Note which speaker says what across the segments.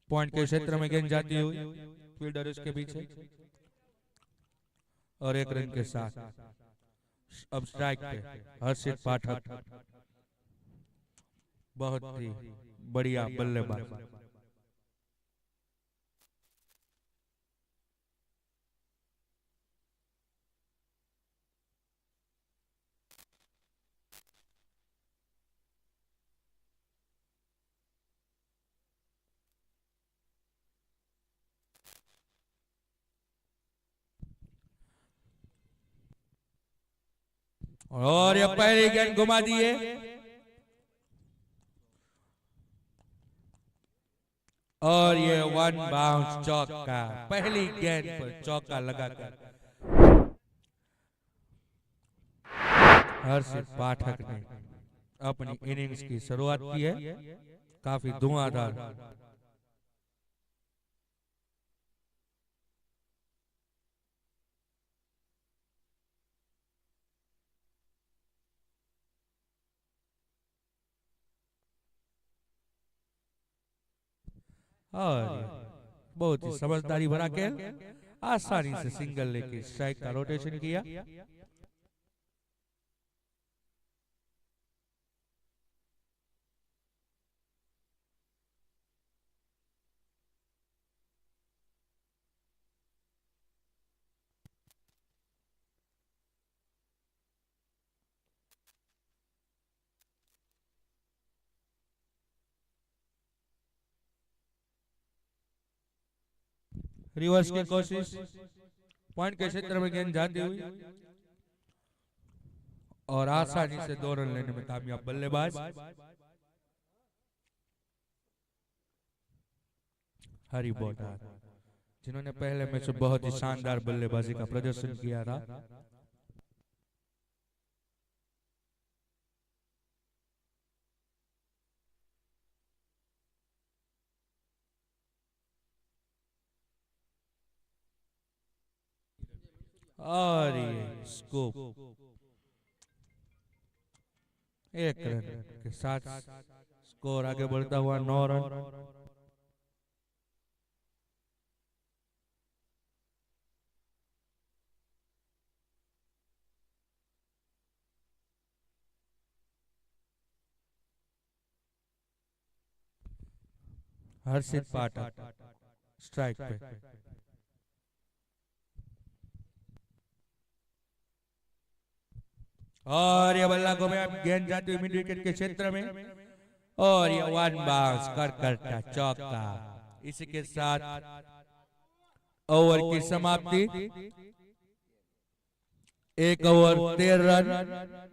Speaker 1: Point के क्षेत्र में गेंद जाती हुई, फील्डर उसके पीछे और 1 रन के साथ अब स्ट्राइक पे हर्षित पाठक। बहुत ही बढ़िया बल्लेबाज। और ये पहली गेंद घुमा दिए और ये 1 बाउंस चौका, पहली गेंद पर चौका लगाकर हर्षित पाठक ने अपनी इनिंग्स की शुरुआत की है। काफी धुआंधार। और बहुत ही समझदारी भरा खेल, आसानी से सिंगल लेके स्ट्राइक का रोटेशन किया। रिवर्स की कोशिश, पॉइंट के क्षेत्र में गेंद जाती हुई और आसानी से 2 रन लेने में कामयाब बल्लेबाज हरी बोटार, जिन्होंने पहले मैच में बहुत ही शानदार बल्लेबाजी का प्रदर्शन किया था। और ये स्कोप 1 रन के साथ स्कोर आगे बढ़ता हुआ 9 रन। हर्षित पाठक स्ट्राइक पे और ये बल्ला को गेंद जाती हुई मिड विकेट के क्षेत्र में और ये 1 बाउंस कर करता चौका। इसी के साथ ओवर की समाप्ति। 1 ओवर 13 रन।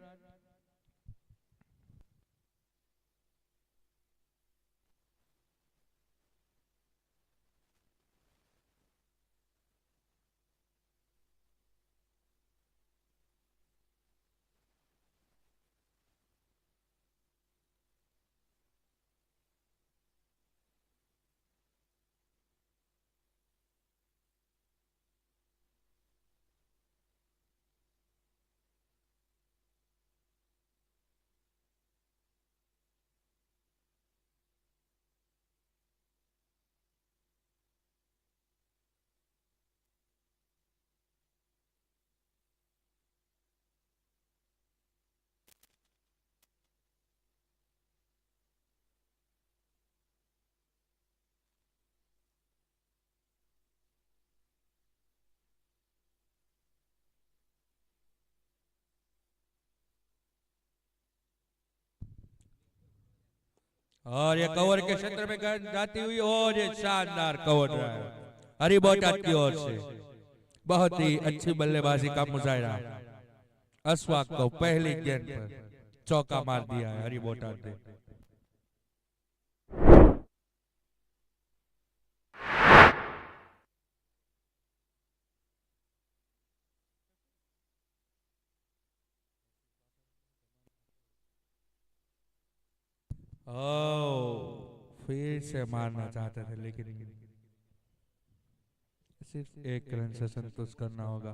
Speaker 1: और ये कवर के क्षेत्र में गेंद जाती हुई और ये शानदार कवर रहा है हरी बोटार की ओर से। बहुत ही अच्छी बल्लेबाजी का मुजाहिरा। अशफाक को पहली गेंद पर चौका मार दिया है हरी बोटार ने। ओ फिर से मारना चाहते थे लेकिन सिर्फ 1 रन से संतुष्ट करना होगा।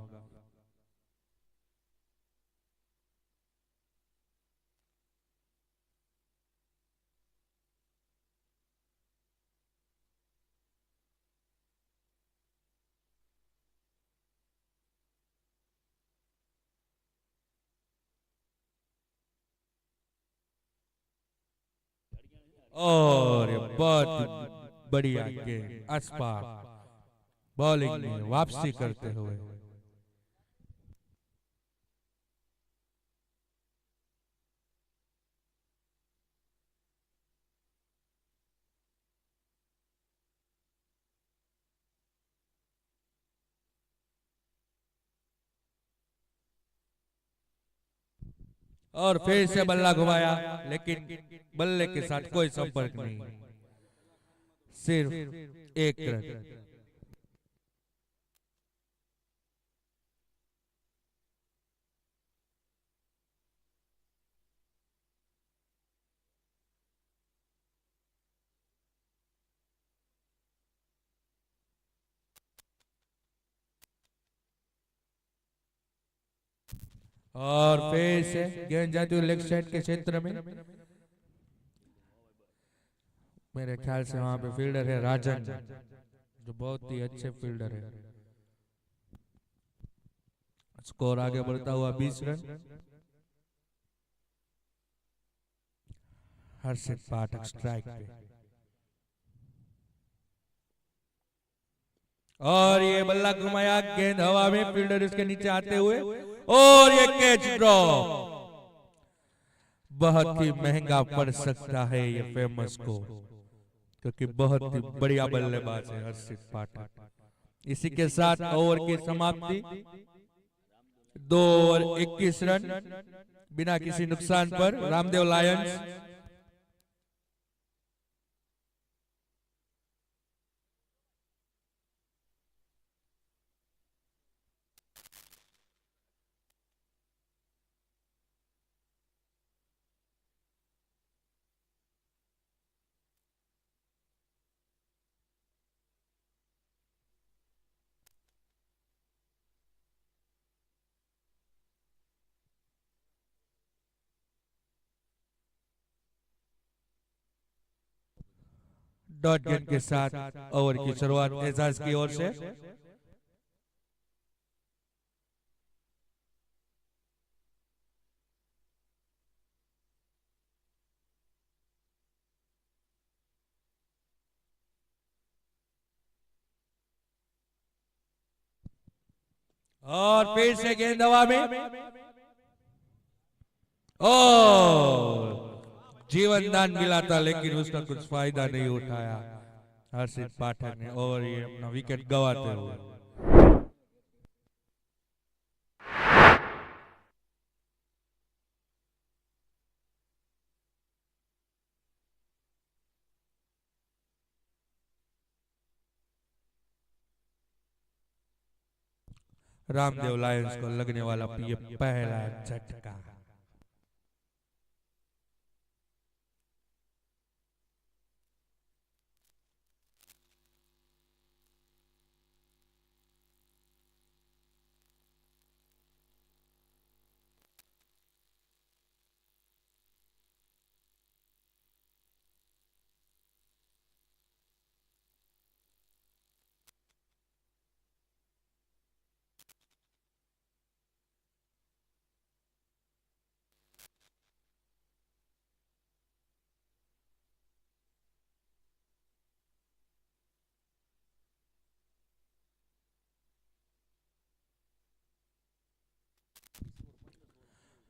Speaker 1: और ये बहुत बढ़िया गेंद अस्पा बॉलिंग में वापसी करते हुए। और फिर से बल्ला घुमाया, लेकिन बल्ले के साथ कोई संपर्क नहीं, सिर्फ एक रन। और फिर से गेंद जाती हुई लेग साइड के क्षेत्र में। मेरे ख्याल से वहां पे फील्डर है राजन, जो बहुत ही अच्छे फील्डर है। स्कोर आगे बढ़ता हुआ 20 रन। हर्षित पाठक स्ट्राइक पे। और ये बल्ला घुमाया, गेंद हवा में, फील्डर इसके नीचे आते हुए, और ये कैच ड्रॉप। बहुत ही महंगा पड़ सकता है ये फेमस को, क्योंकि बहुत ही बढ़िया बल्लेबाज है हर्षित पाठक। इसी के साथ ओवर की समाप्ति। 2 ओवर 21 रन बिना किसी नुकसान पर रामदेव लायंस डॉट गेंद के साथ ओवर की शुरुआत एजाज की ओर से। और फिर से गेंद हवा में, और जीवन दान मिला था, लेकिन उसका कुछ फायदा नहीं उठाया हर्षित पाठक ने, और ये अपना विकेट गंवाते हुए। रामदेव लायंस को लगने वाला ये पहला झटका।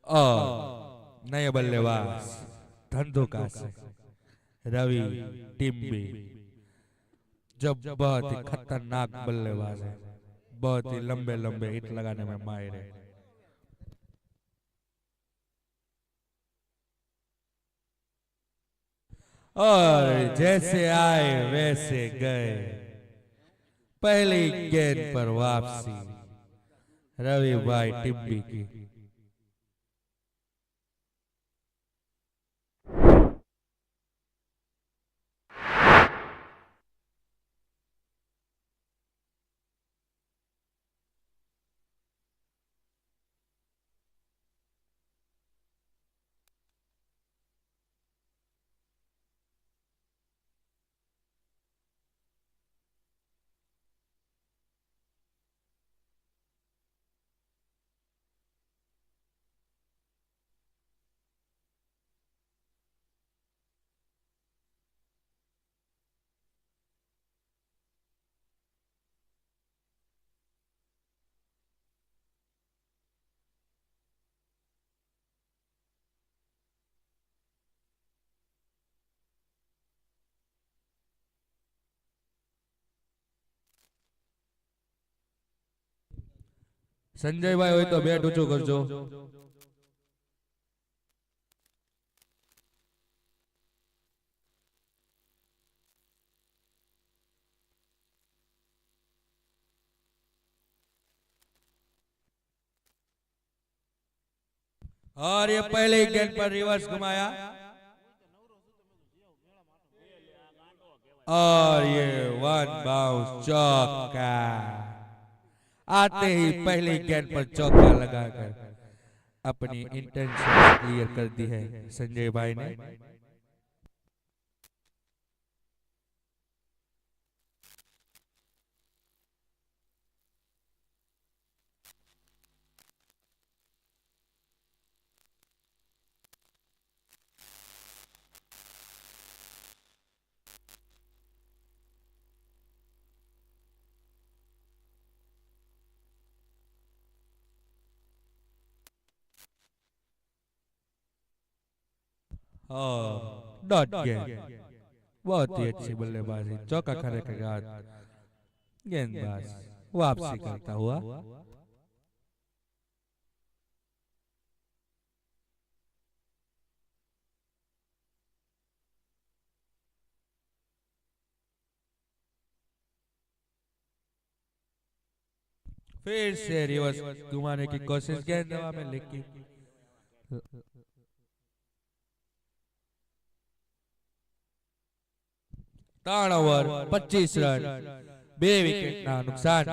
Speaker 1: और नए बल्लेबाज धंधुका से रवि टिम्बी, जब बहुत ही खतरनाक बल्लेबाज है, बहुत ही लंबे लंबे हिट लगाने में माहिर है। और जैसे आए वैसे गए, पहली गेंद पर वापसी रवि भाई टिम्बी की। સંજયભાઈ હોય તો બેટ ઊંચું કરજો. और ये पहले ही गेंद पर रिवर्स घुमाया और ये वन बाउंस चौका. आते ही पहली गेंद पर चौका लगाकर अपनी इंटेंशन क्लियर कर दी है संजय भाई ने. डॉट गेंद बहुत ही अच्छी बल्लेबाजी. चौका खाने के बाद गेंदबाज वापसी करता हुआ. फिर से रिवर्स घुमाने की कोशिश गेंद हवा में लेकिन ત્રણ ઓવર 25 રન 2 વિકેટના નુકસાન.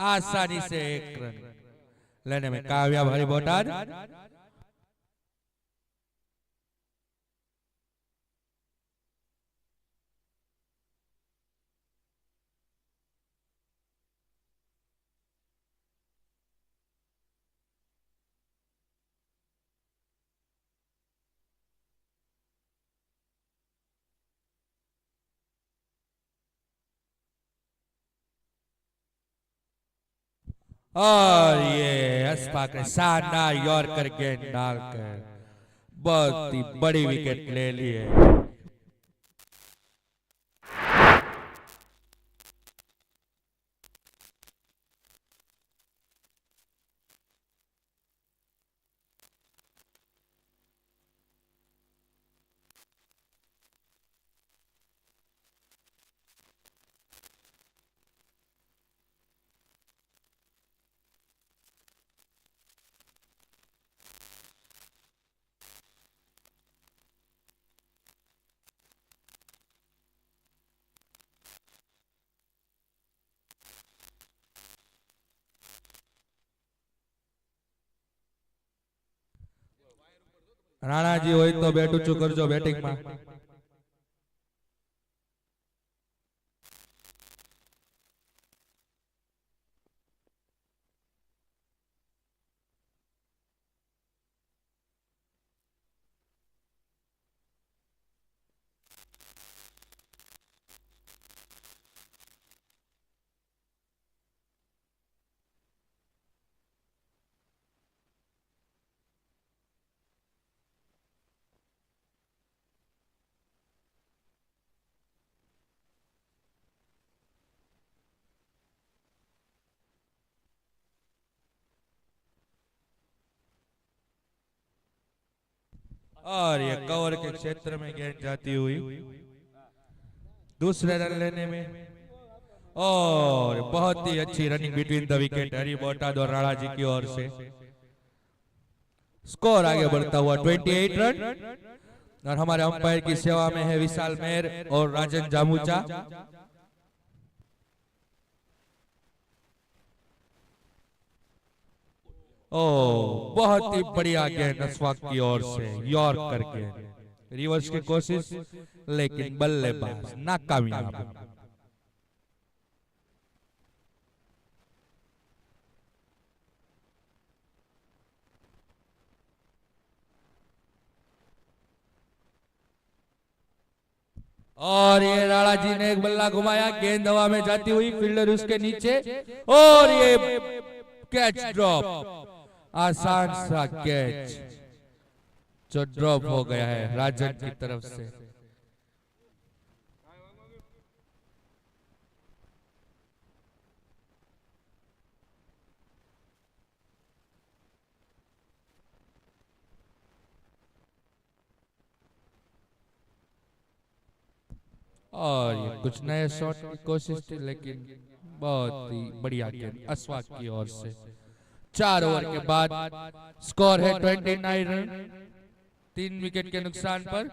Speaker 1: आसानी से एक रन लेने में कामयाब हरी बोटाद. और ये अस्पाक ने शानदार यॉर्कर गेंद डालकर बहुत ही बड़ी विकेट ले ली है. રાણાજી હોય તો બેટ ઊંચું કરજો બેટિંગમાં. और ये कवर के क्षेत्र में गेंद जाती हुई दूसरे रन लेने में और बहुत ही अच्छी रनिंग बिटवीन द विकेट हरी बोटाद और राणा जी की ओर से। स्कोर आगे बढ़ता हुआ 28 रन और हमारे अंपायर की सेवा में है विशाल मेहर और राजन जामुचा। ओ बहुत ही बढ़िया गेंद अशफाक की ओर से यॉर्क करके रिवर्स की कोशिश लेकिन बल्लेबाज नाकामयाब। और ये राणा जी ने एक बल्ला घुमाया, गेंद हवा में जाती हुई, फील्डर उसके नीचे और ये कैच ड्रॉप, आसान सा कैच जो ड्रॉप हो गया है राजन की तरफ से। और ये कुछ नए शॉट की कोशिश थी लेकिन बहुत ही बढ़िया गेंद अशफाक की ओर से। 4 ओवर के बाद स्कोर है 29 रन 3 विकेट के नुकसान पर।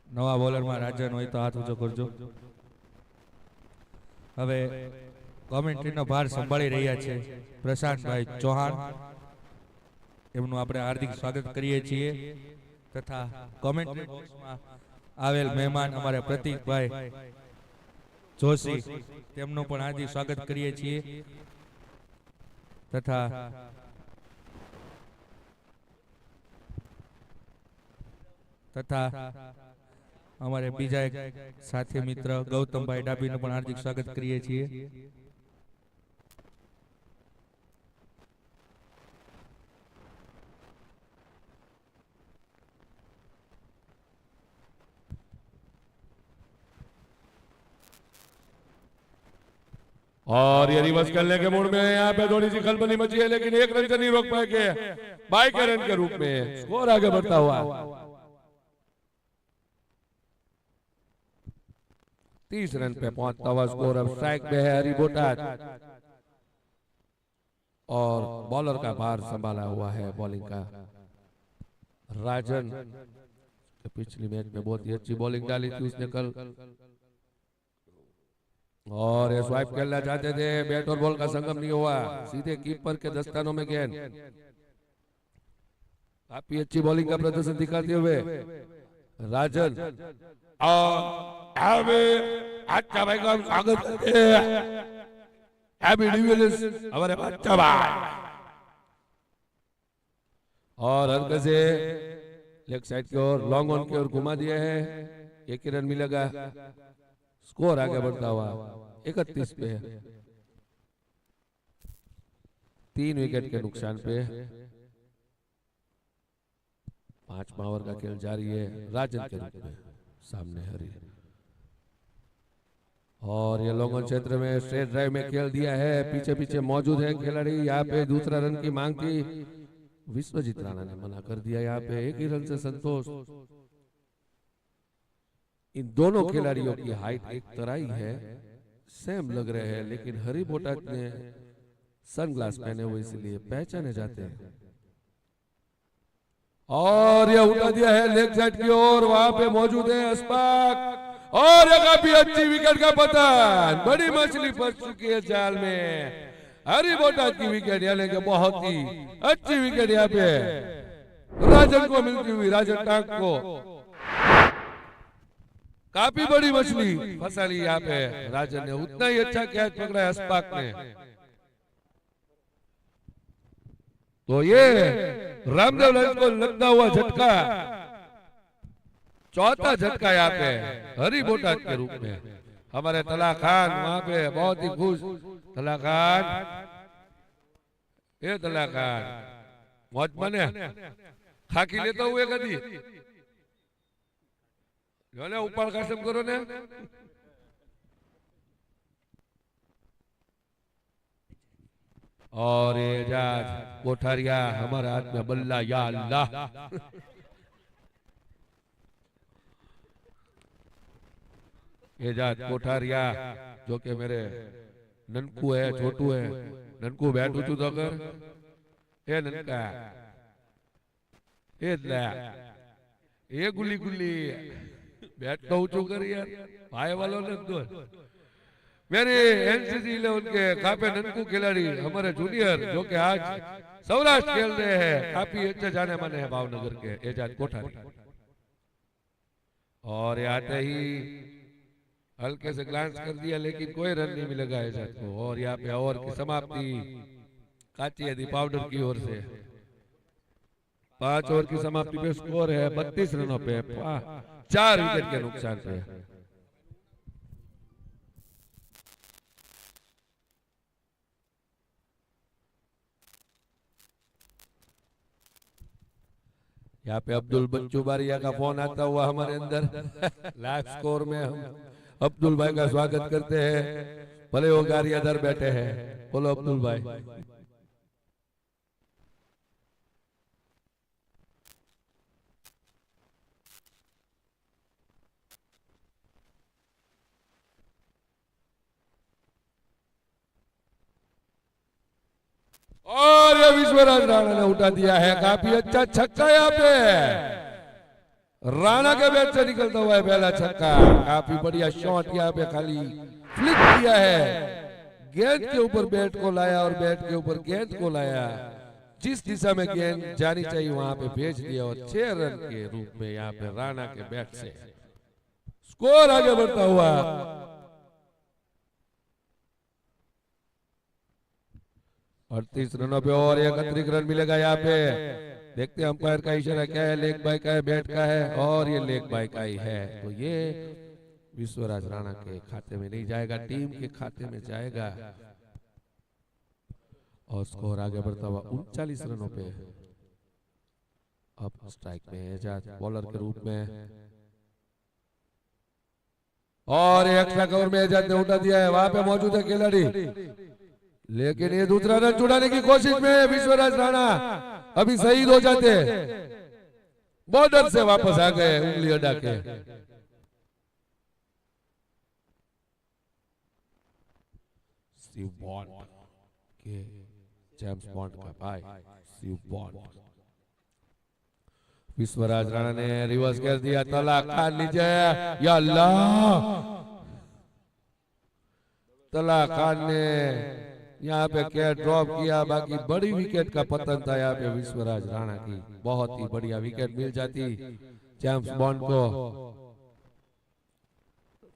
Speaker 1: नवा बोलर में राजन हो तो हाथ ऊंचो करजो। હવે કોમેન્ટ્રીનો ભાર સંભાળી રહ્યા છે પ્રશાંતભાઈ ચૌહાણ, એમનું આપણે હાર્દિક સ્વાગત કરીએ છીએ તથા કોમેન્ટ્રી બોક્સમાં આવેલ મહેમાન અમારા પ્રતીકભાઈ જોશી તેમનું પણ હાર્દિક સ્વાગત કરીએ છીએ તથા हमारे बीजा एक साथी मित्र गौतम भाई डाबी ने हार्दिक स्वागत करिए छिए।
Speaker 2: और ये रिवर्स करने के मूड में यहाँ पे थोड़ी सी खलबली मची है लेकिन एक रन से नहीं रोक पाए बाई के रन के रूप में स्कोर आगे बढ़ता हुआ 30 रन पे पहुंचता हुआ स्कोर अब स्ट्राइक पे है हरी बोटाद और बॉलर का भार संभाला हुआ है बॉलिंग का राजन। पिछली मैच में बहुत ही अच्छी बॉलिंग डाली थी उसने कल और ये स्वाइप खेलना चाहते थे, बैट और बॉल का संगम नहीं हुआ, सीधे कीपर के दस्तानों में गेंद। काफी अच्छी बॉलिंग का प्रदर्शन दिखाते हुए राजन अच्छा भाई का स्वागत करते हैं हैप्पी डिविलियर्स हमारे अच्छा भाई। और हल्के से लेग साइड की ओर लॉन्ग ऑन की ओर घुमा दिया है, एक ही रन मिलेगा, स्कोर आगे बढ़ता हुआ 31 पे है, 3 विकेट के नुकसान पे 5वां ओवर का खेल जारी है राजन के रूप में सामने हरी। और ये लॉन्ग क्षेत्र में स्ट्रेट ड्राइव में खेल दिया है, पीछे पीछे मौजूद है खिलाड़ी, यहाँ पे दूसरा रन की मांग की, विश्वजीत राणा ने मना कर दिया, यहाँ पे एक ही रन से संतोष। इन दोनों खिलाड़ियों की हाइट एक तरह ही है, सेम लग रहे हैं, लेकिन हरी बोटाद ने सनग्लास पहने हुए इसलिए पहचाने जाते हैं। और यह उठा दिया है लेग साइड की ओर, वहां पे मौजूद है अशफाक और यह काफी अच्छी विकेट का पतन, बड़ी मछली फंस चुकी है जाल में, हरी बोटाद की विकेट, यानी कि बहुत ही अच्छी विकेट यहाँ पे राजन को मिलती हुई, राजन टांग को काफी बड़ी मछली फंसा ली यहाँ पे राजन ने, उतना ही अच्छा कैच पकड़ा है अस्पाक ने। तो ये रामदेव लंच को लगता हुआ झटका, चौथा झटका यहाँ पे हरी बोटाद के रूप में। हमारे तला खान वहां पे बहुत ही खुश। तला खान, ये तला खान मौज बने खाकी लेता हुए कभी जो ने ऊपर कसम करो ने। और ये जाज कोठारिया हमारे हाथ में बल्ला, या अल्लाह। ये जाज कोठारिया जो कि मेरे ननकू है, छोटू है, ननकू बैठ ऊंचू तो कर, ये ननका ये गुल्ली गुल्ली बैठ तो ऊंचू कर यार, भाई वालों ने तो मेरे एनसीसी 11 के काफी ननकू खिलाड़ी हमारे जूनियर जो कि आज सौराष्ट्र खेल रहे हैं, काफी अच्छे जाने माने हैं भावनगर के एजाज कोठारी। और आते ही हल्के से ग्लांस कर दिया लेकिन कोई रन नहीं मिलेगा एजाज को। और यहाँ पे ओवर की समाप्ति काची दी पाउडर की ओर से। 5 ओवर की समाप्ति पे स्कोर है 32 रनों पे, 4 विकेट के नुकसान पे। यहाँ पे अब्दुल बच्चू बारिया का फोन आता हुआ हमारे अंदर। लाइव स्कोर में हम अब्दुल भाई का स्वागत करते हैं, भले वो गाड़ी इधर बैठे हैं। बोलो अब्दुल भाई। और ये विश्वराज राणा ने उठा दिया है, काफी अच्छा छक्का यहाँ पे राणा के बैट से निकलता हुआ है पहला छक्का। काफी बढ़िया शॉट यहाँ पे, खाली फ्लिक किया है, गेंद के ऊपर बैट को लाया और बैट के ऊपर गेंद को लाया, जिस दिशा में गेंद जानी चाहिए वहां पे भेज दिया। और 6 रन के रूप में यहाँ पे राणा के बैट से स्कोर आगे बढ़ता हुआ। 38 रनों पे और 31 रन मिलेगा यहाँ पे। देखते हैं अंपायर का इशारा क्या है, लेग बाय का है, बैट का है, और ये लेग बाय का ही है। तो ये विश्वराज राणा के खाते में नहीं जाएगा, टीम के खाते में जाएगा। और स्कोर आगे बढ़ता हुआ 39 रनों पे। अब स्ट्राइक में एजाज बॉलर के रूप में, और एक्स्ट्रा कवर में एजाज ने उठा दिया है। वहां पे मौजूद है खिलाड़ी, लेकिन ये दूसरा रन छुड़ाने की कोशिश में विश्वराज राणा अभी शहीद हो जाते, बॉर्डर से वापस आ गए उंगली अड़ा के। स्टीव बॉन्ड के, जेम्स बॉन्ड का भाई स्टीव बॉन्ड। विश्वराज राणा ने रिवर्स कर दिया, तला खान नीचे, या अल्लाह। तला खान ने यहाँ पे कैच ड्रॉप किया, बाकी बड़ी विकेट का पतन था यहाँ पे विश्वराज राणा की। बहुत ही बढ़िया विकेट मिल जाती जेम्स बॉन्ड को,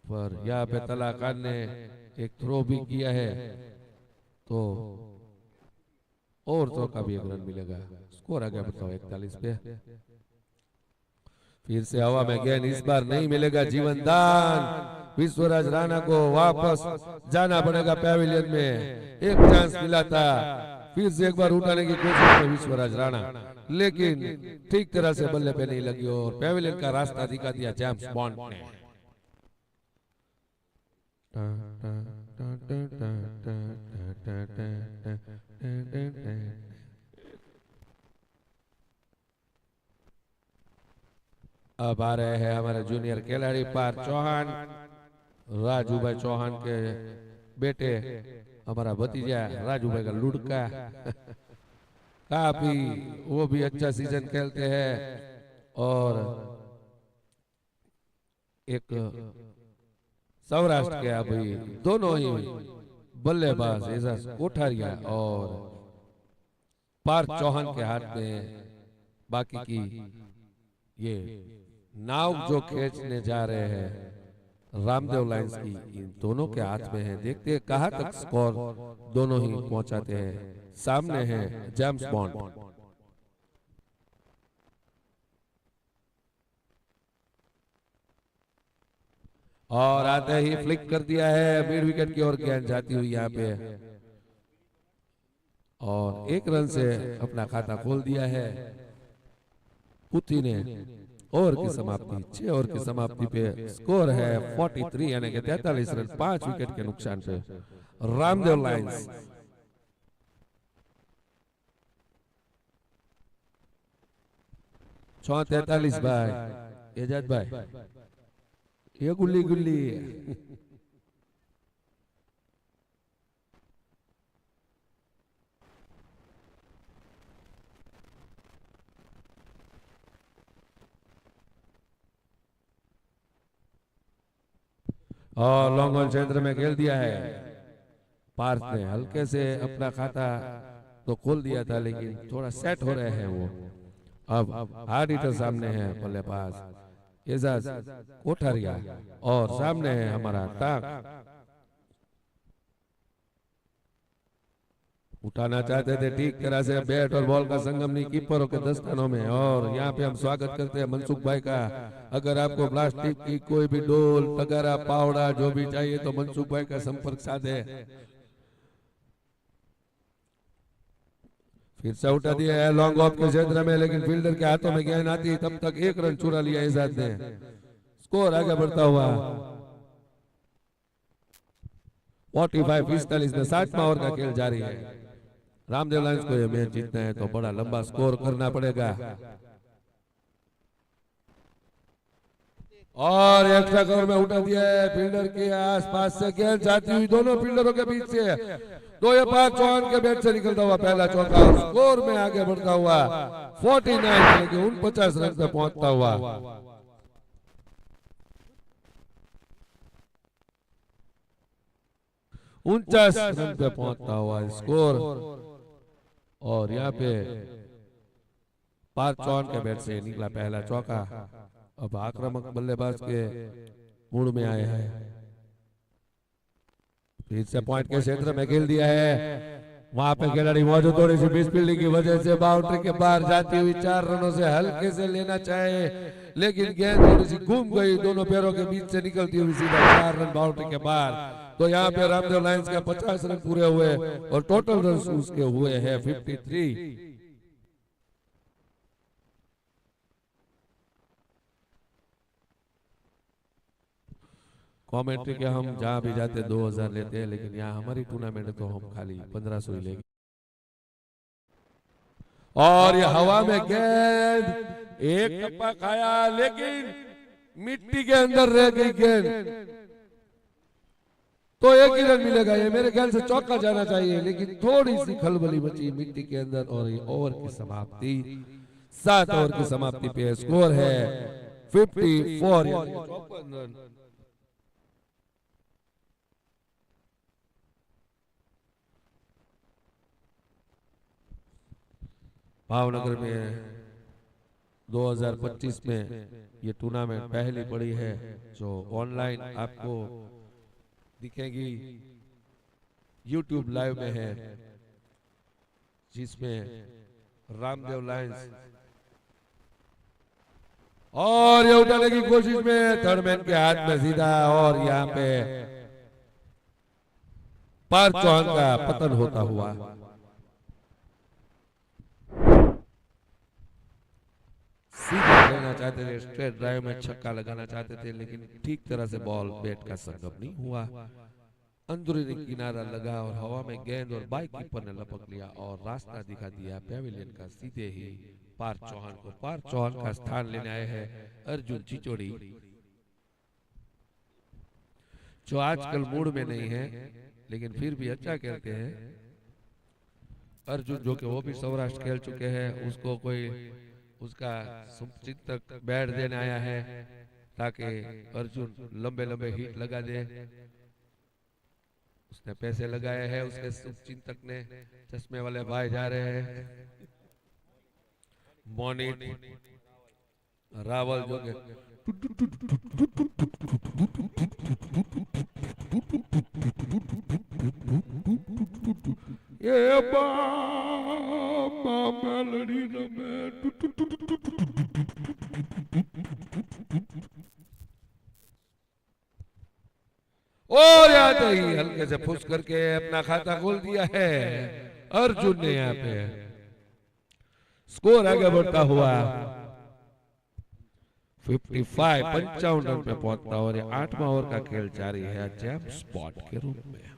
Speaker 2: पर यहाँ पे तला खान ने एक थ्रो भी किया है, तो और तो का भी 1 रन मिलेगा। स्कोर आगे बताओ 41 पे। फिर से हवा में गेंद, इस बार नहीं मिलेगा जीवन दान। विश्वराज राणा को वापस जाना पड़ेगा पैविलियन में। एक चांस मिला था, फिर से एक बार उठाने की कोशिश की विश्वराज राणा, लेकिन ठीक तरह से बल्ले पे नहीं लगी और पैविलियन का रास्ता दिखा दिया जेम्स बॉन्ड ने। अब आ रहे हैं हमारे जूनियर खिलाड़ी पार्थ चौहान, राजू भाई चौहान के बेटे, हमारा भतीजा राजू भाई का लुड़का। काफी वो भी अच्छा सीजन खेलते हैं। और एक सौराष्ट्र के अभी दोनों ही बल्लेबाज एजाज कोठारिया और पार्थ चौहान के हाथ में बाकी की ये नाव जो खींचने जा रहे हैं रामदेव लाइंस की, इन दोनों के हाथ में है। देखते हैं कहां तक स्कोर दोनों ही पहुंचाते हैं। सामने है जेम्स बॉन्ड। और आते ही फ्लिक कर दिया है मिड विकेट की ओर, गेंद जाती हुई यहाँ पे, और 1 रन से अपना खाता खोल दिया है पुती ने। ओवर की समाप्ति, 6 ओवर की समाप्ति पे स्कोर है 43 यानी कि 43 रन 5 विकेट के नुकसान पे रामदेव लाइंस। छो 43 भाई एजाज भाई, ये गुल्ली गुल्ली और लॉन्ग ऑन क्षेत्र में खेल दिया है। पार्थ ने हल्के से अपना खाता तो खोल दिया था, लेकिन थोड़ा सेट हो रहे हैं वो। अब हार्ड हिटर सामने है बल्लेबाज एजाज कोठारिया, और सामने है हमारा टाक। उठाना चाहते थे ठीक तरह से बैट और बॉल का संगमनी कीपरों के दस्तानों में। और यहाँ पे हम स्वागत करते हैं मनसुख भाई का। अगर आपको प्लास्टिक की कोई भी डोल तगारा पावड़ा जो भी चाहिए तो मनसुख भाई का संपर्क साधे। फिर से उठा दिया है लॉन्ग ऑफ के क्षेत्र में, लेकिन फील्डर के हाथों में गेंद आती, तब तक 1 रन चुरा लिया एजाज ने। स्कोर आगे बढ़ता हुआ 45-45 में 7वां ओवर का खेल जारी है। रामदेव लाइंस को यह मैच जीतना है तो बड़ा लंबा स्कोर करना पड़ेगा। और एक्स्ट्रा कवर में उठा दिया है फील्डर के आसपास से, गेंद जाती हुई दोनों फील्डरों के बीच से 2-5 चौहान के बैट से निकलता हुआ पहला चौका, स्कोर में आगे बढ़ता हुआ 49 के 49 रन पे पहुंचता हुआ। उनचास रन पे पहुंचता हुआ स्कोर। और यहाँ पे पार्थ चौहान के बैट से निकला पहला चौका। अब आक्रामक बल्लेबाज के मूड में आए हैं। फिर से पॉइंट के क्षेत्र में खेल दिया है, वहां पे खिलाड़ी मौजूद, थोड़ी सी मिस फील्डिंग की वजह से बाउंड्री के बाहर जाती हुई 4 रनों से हल्के से लेना चाहे, लेकिन गेंद थोड़ी सी घूम गई, दोनों पैरों के बीच से निकलती हुई सीधा 4 रन बाउंड्री के बाहर। तो यहाँ पे रामदेव लाइंस का 50 रन पूरे हुए और टोटल रन उसके हुए हैं 53। कमेंट्री के हम जहां भी जाते 2000 लेते हैं, लेकिन यहाँ हमारी टूर्नामेंट तो हम खाली 1500 ही लेंगे। और ये हवा में गेंद एक टप्पा खाया, लेकिन मिट्टी के अंदर रह गई गेंद, तो 1 ही रन मिलेगा। ये मेरे ख्याल से चौका जाना चाहिए, लेकिन थोड़ी सी खलबली बची मिट्टी के अंदर। और ये ओवर की समाप्ति, 7 ओवर की समाप्ति पे स्कोर है 54 यानी 54 रन। भावनगर में 2025 में ये टूर्नामेंट पहली पड़ी है जो ऑनलाइन आपको दिखेगी, YouTube लाइव में है, जिसमें रामदेव लाइंस और ये उठाने की कोशिश में थर्ड मैन के हाथ में सीधा, और यहाँ पे पार्थ चौहान का पतन होता हुआ। सीधा लेना चाहते थे, स्ट्रेट ड्राइव में छक्का लगाना चाहते थे, लेकिन ठीक तरह से बॉल बैट का संगम नहीं हुआ। अंदरूनी किनारा लगा और हवा में गेंद और बाइक कीपर ने लपक लिया और रास्ता दिखा दिया पेविलियन का सीधे ही पार्थ चौहान को। पार्थ चौहान का स्थान लेने आए हैं अर्जुन चिचोड़ी, जो आजकल मूड में नहीं है, लेकिन फिर भी अच्छा खेलते हैं। अर्जुन जो कि वो भी सौराष्ट्र खेल चुके हैं, उसको कोई उसका शुभचिंतक बैट देने आया है ताकि अर्जुन लंबे लंबे हिट लगा दे। उसने पैसे लगाए हैं, उसके शुभचिंतक ने, चश्मे वाले भाई जा रहे हैं। मोनिट रावल जो के ये बाबा मेलडी रमे और आते ही हल्के से फुस करके अपना खाता खोल दिया है अर्जुन ने यहाँ पे। स्कोर आगे बढ़ता हुआ 55 रन पे पहुंचता और ये 8वां ओवर का खेल जारी है जैम स्पॉट के रूप में।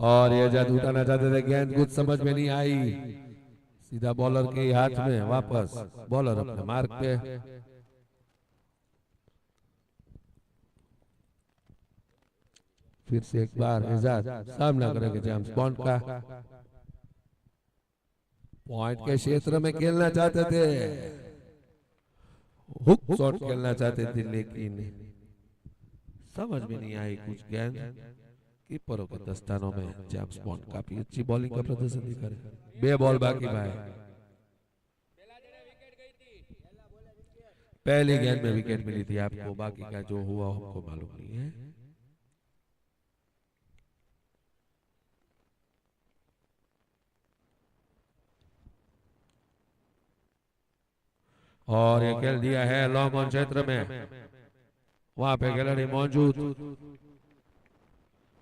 Speaker 2: और ये जादू उठाना चाहते थे, गेंद कुछ समझ में नहीं आई, सीधा बॉलर के हाथ में वापस। बॉलर अपने मार्क पे। फिर से एक बार एजाज सामना करेंगे जेम्स बॉन्ड का। पॉइंट के क्षेत्र में खेलना चाहते थे, हुक शॉट खेलना चाहते थे, लेकिन समझ में नहीं आई कुछ गेंद। कीपरों के दस्तानों में जेम्स बॉन्ड काफी अच्छी बॉलिंग का प्रदर्शन दिखा रहे। 2 बॉल बाकी भाई। पहली गेंद में विकेट मिली थी आपको, बाकी का जो हुआ हमको मालूम नहीं है। और ये खेल दिया है लॉन्ग ऑन क्षेत्र में, वहां पे खिलाड़ी मौजूद,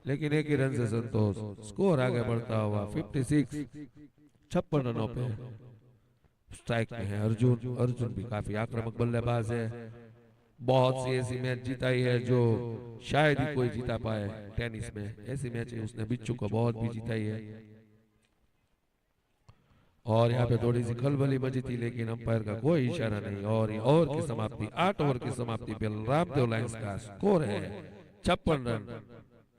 Speaker 2: लेकिन एक ही रन से संतोष। स्कोर आगे बढ़ता हुआ 56 रनों पे स्ट्राइक में है अर्जुन। अर्जुन भी काफी आक्रामक बल्लेबाज है, बहुत सी ऐसी मैच जिताई है जो शायद ही कोई जीता पाए टेनिस में। ऐसी मैच उसने बिच्छू को बहुत भी जिताई है। और यहाँ पे थोड़ी सी खलबली मची थी, लेकिन अंपायर का कोई इशारा नहीं। और ये ओवर की समाप्ति, 8 ओवर की समाप्ति पे रामदेव लायंस का स्कोर है 56 रन,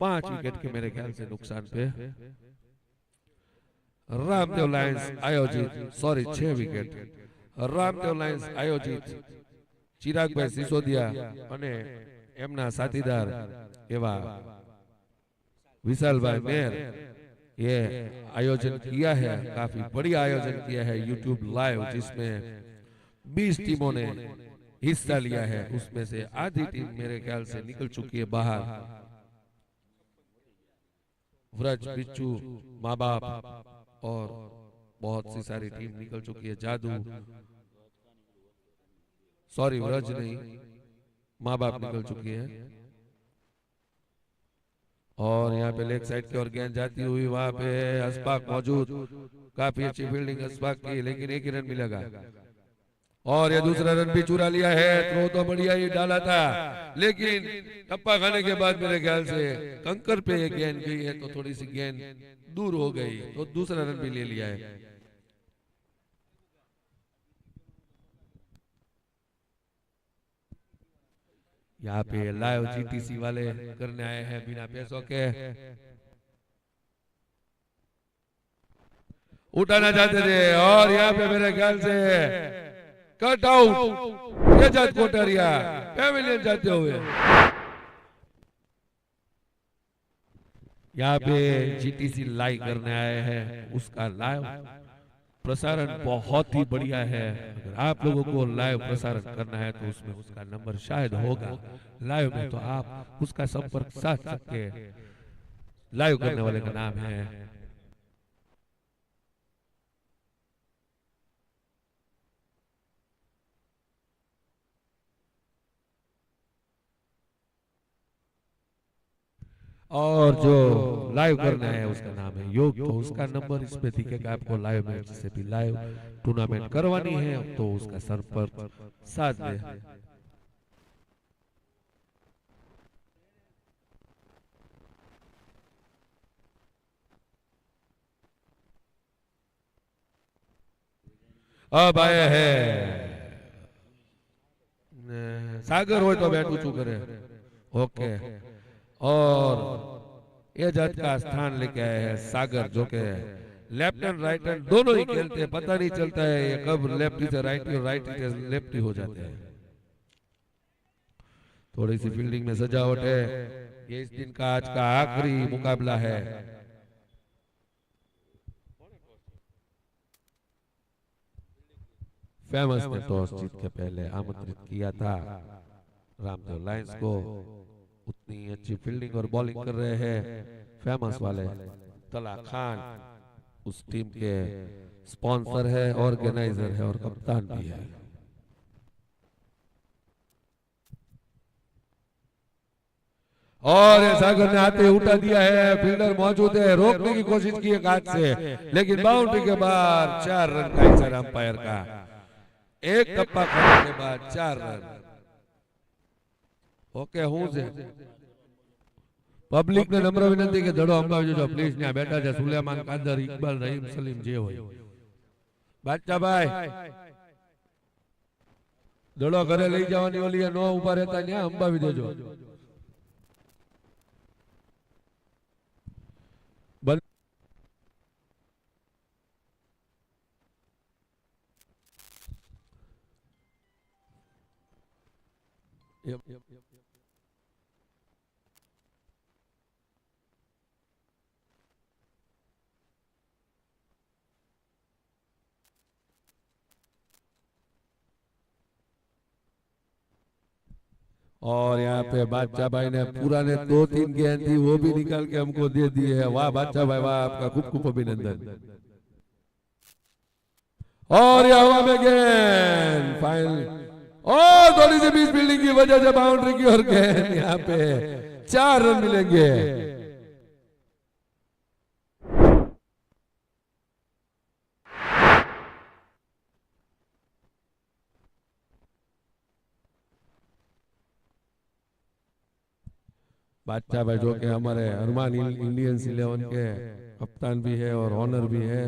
Speaker 2: 5 विकेट के मेरे ख्याल से नुकसान पे। रामदेव लायंस आयोजित 6 विकेट रामदेव लायंस आयोजित ચિરાગભાઈ સિસોદિયા અને એમના સાથીદાર એવા વિશાલભાઈ મેર ये आयोजन किया है। काफी बढ़िया आयोजन किया है यूट्यूब लाइव, जिसमें 20 टीमों ने हिस्सा लिया है। उसमें से आधी टीम मेरे ख्याल से निकल चुकी है बाहर। व्रज, बिच्छू, माँ बाप और बहुत सी सारी टीम निकल चुकी है। जादू, सॉरी व्रज नहीं, माँ बाप निकल चुकी है। और यहाँ पे लेग साइड की ओर गेंद जाती हुई, वहां पे अशफाक मौजूद, काफी अच्छी फील्डिंग अशफाक की, लेकिन एक ही रन मिलेगा। और ये दूसरा रन भी चुरा लिया है। थ्रो तो बढ़िया ही डाला था, लेकिन टप्पा खाने के बाद मेरे ख्याल से कंकर पे ये गेंद गई है, तो थोड़ी सी गेंद दूर हो गई, तो दूसरा रन भी ले लिया है। यहाँ पे लाइव जीटीसी वाले करने आए हैं बिना पैसों के। उठाना चाहते थे, और यहाँ पे मेरे ख्याल से cut out Ejaz Kotaria pavilion जाते हुए। यहाँ पे जीटीसी लाइव करने आए हैं, उसका लाइव प्रसारण बहुत ही बढ़िया है। अगर आप लोगों को लाइव प्रसारण करना है तो उसमें उसका नंबर शायद होगा लाइव में, तो आप उसका संपर्क साध सकते हैं। लाइव करने वाले का नाम है और जो लाइव करना है उसका नाम है योग, तो उसका नंबर इसमें दिखेगा आपको। लाइव मैच से भी लाइव टूर्नामेंट करवानी है तो उसका संपर्क साध ले। अब आया है सागर हो तो बैट ऊंचू करे। ओके, और ये जज का स्थान लेके आए हैं सागर, जो के लेफ्ट एंड राइट हैंड दोनों ही खेलते हैं। पता नहीं चलता है ये कब लेफ्टी से राइटी और राइटी से लेफ्टी हो जाते हैं। थोड़ी सी फील्डिंग में सजावट है। ये इस दिन का आज का आखिरी मुकाबला है। फेमस ने टॉस जीत के पहले आमंत्रित किया था रामदेव लायंस को। उतनी अच्छी फील्डिंग और बॉलिंग कर रहे हैं फेमस वाले। तला खान उस टीम के स्पॉन्सर है, ऑर्गेनाइजर है और कप्तान भी है। और सागर ने आते उठा दिया है। फील्डर मौजूद है, रोकने की कोशिश की है हाथ से, लेकिन बाउंड्री के बाहर 4 रन का इशारा अंपायर का। एक टप्पा करने के बाद 4 रन। ओके हूं से पब्लिक ने नम्र विनंती के धड़ो अंबावी जो प्लीज ने बैठा છે સુલેમાન કાદર ઇકબાલ રહીમ સલીમ જે હોય બાદશાહ ભાઈ ધડો ઘરે લઈ જવાની ઓલી નો ઉભા રહેતા ન્યા અંબાવી દેજો। और यहाँ पे बादशाह भाई ने पूरा ने 2-3 गेंद थी वो भी निकाल के हमको दे दी है। वाह बादशाह भाई वाह, आपका खूब खूब अभिनंदन। और यह हवा में गेंद फाइनल और थोड़ी सी बीच फील्डिंग की वजह से बाउंड्री की ओर गेंद। यहाँ पे 4 रन मिलेंगे। बादशाह भाई जो कि हमारे अरमान इंडियंस 11 के कप्तान भी है और ऑनर भी है।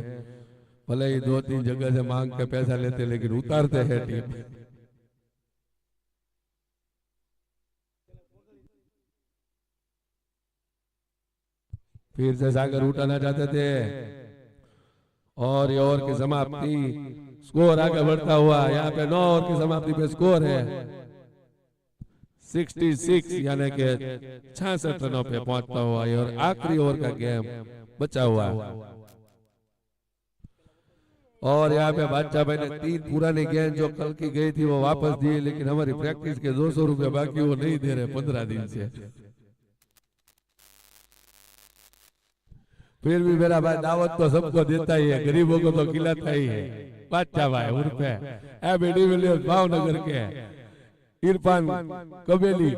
Speaker 2: भले ही 2-3 जगह से मांग के पैसा लेते लेकिन उतारते हैं टीम। फिर से सागर उठाना चाहते थे और ये ओवर की समाप्ति, स्कोर आगे बढ़ता हुआ। यहाँ पे 9 ओवर की समाप्ति पे स्कोर है 66 यानी कि 66 रनों पे पहुंचता हुआ और आखिरी ओवर का गेम बचा हुआ। और यहाँ पे बादशाह भाई ने 3 पुरानी गेंद जो कल की गई थी वो वापस दी, लेकिन हमारी प्रैक्टिस के 200 रुपए बाकी वो नहीं दे रहे 15 दिन से। फिर भी मेरा भाई दावत तो सबको देता ही है, गरीबों को तो खिलाता ही है। बादशाह भाई उर्फे एबी डिविलियर्स भावनगर के इरफान कबेली,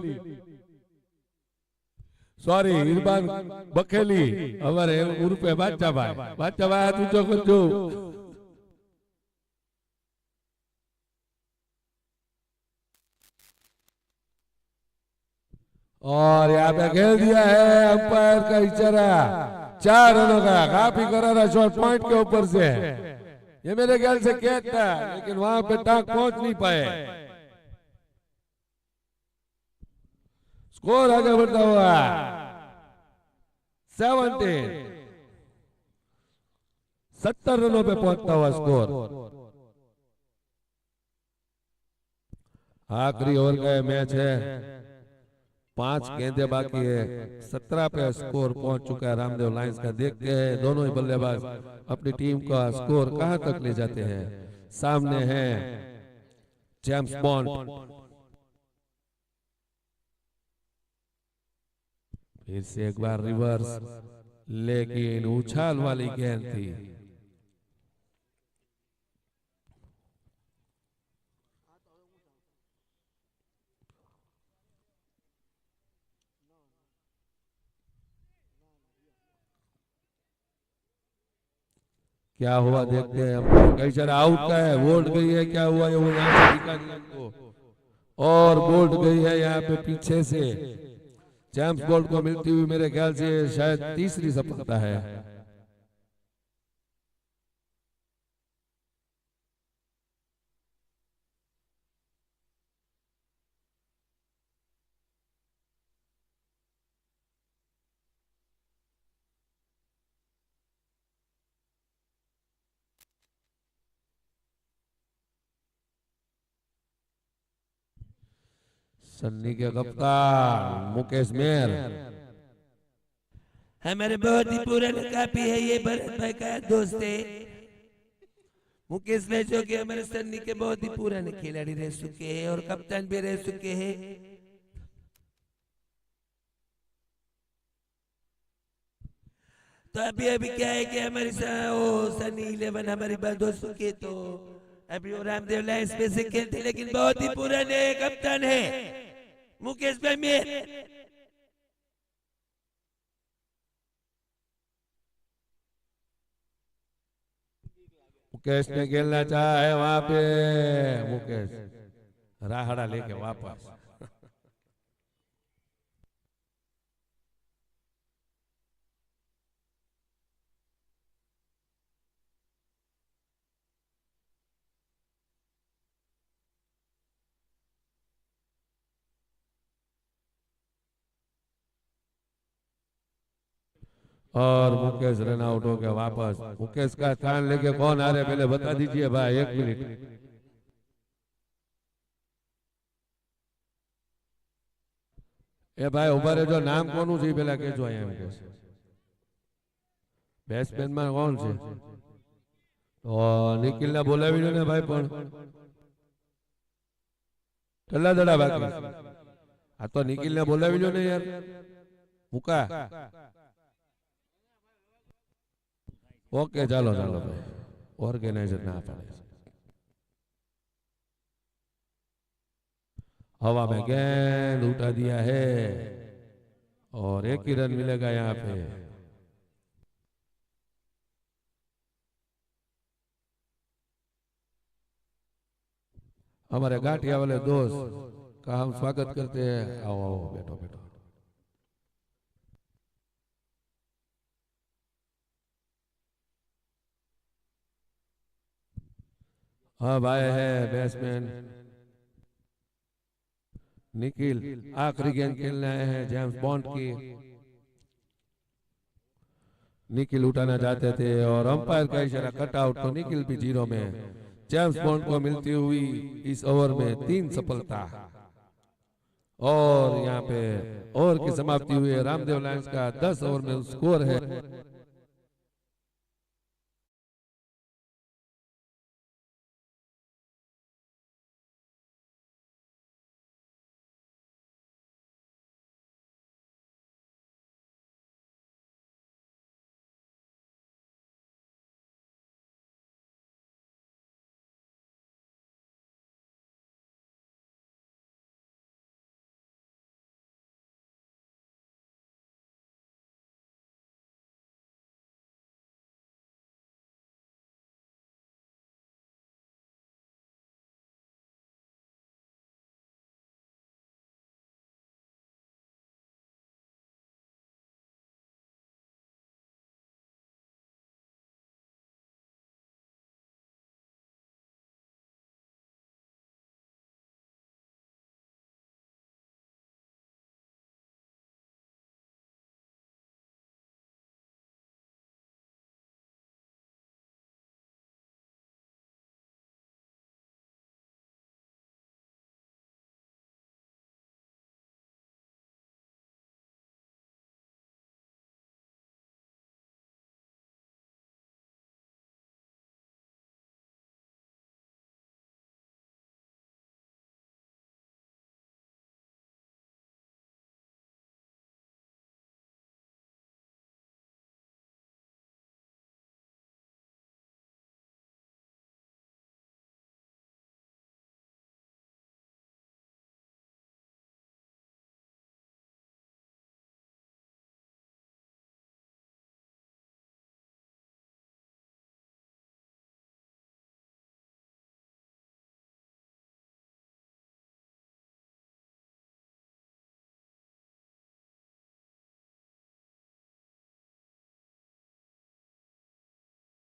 Speaker 2: सॉरी इरफान बखेली हमारे उर्फे बादशाह भाई। बादशाह भाई हाथ ऊंचो करजो। और यहाँ पे खेल दिया है अंपायर का इशारा 4 रनों का। काफी करारा शॉट पॉइंट के ऊपर से। ये मेरे ख्याल से कैच था लेकिन वहां पे टांग पहुंच नहीं पाए। स्कोर आगे बढ़ता हुआ 70 रनों पे पहुंचता हुआ स्कोर। आखिरी ओवर का मैच है, 5 गेंदें बाकी है। 17 पे स्कोर पहुंच चुका है रामदेव लायंस का। देखते हैं दोनों ही बल्लेबाज अपनी टीम का स्कोर कहां तक ले जाते हैं। सामने है जेम्स बॉन्ड। फिर से एक बार रिवर्स, लेकिन उछाल वाली गेंद थी। क्या हुआ देखते हैं हम। कई सारा आउट का है, बोल्ड गई है, क्या हुआ है वो यहाँ से दिखा नहीं हमको। और बोल्ड गई है यहाँ पे पीछे से। जेम्स बॉन्ड को मिलती हुई मेरे ख्याल से शायद तीसरी सफलता है। सन्नी के कप्तान मुकेश मेहर।
Speaker 3: हमारे बहुत ही पुराना कापी है ये भरत भाई का दोस्त है मुकेश भाई, जो कि हमारे सन्नी के बहुत ही पुराने खिलाड़ी रह चुके हैं और कप्तान भी रह चुके हैं। तो अभी अभी क्या है कि हमारी सनी 11 हमारी बात हो चुकी है, तो अभी वो रामदेव लाइन्स पे से खेलते, लेकिन बहुत ही पुराने कप्तान है मुकेश भाई मेहर।
Speaker 2: मुकेश ने खेलना चाहा है वहां पे, मुकेश राहड़ा लेके वापस। और मुकेश रन आउट हो गया वापस। मुकेश का स्थान लेके कौन आ रहे पहले बता दीजिए भाई, 1 मिनट। ए भाई उभा जो नाम कोनु છે પેલા કેજો અહીંયા મુકેશ, બેટ્સમેન માં કોણ છે? તો નિખિલ ને બોલાવી લો ને ભાઈ, પણ કેટલા દડા બાકી? આ તો નિખિલ ને બોલાવી લો ને યાર, મુકા। ओके चलो चलो भाई, ऑर्गेनाइजर ना पाड़े। हवा में गेंद उठा दिया है और 1 ही रन मिलेगा यहाँ पे। हमारे गाठिया वाले दोस्त का हम स्वागत करते हैं। आओ आओ बैठो बैठो। हाँ भाई है बैट्समैन निखिल, आखिरी गेंद खेलने आए हैं जेम्स बॉन्ड की। निखिल उठाना चाहते थे और अंपायर का इशारा कट आउट, तो निखिल भी 0 में। जेम्स बॉन्ड को मिलती हुई इस ओवर में 3 सफलता और यहाँ पे ओवर की समाप्ति हुई है। रामदेव लायंस का 10 ओवर में स्कोर है।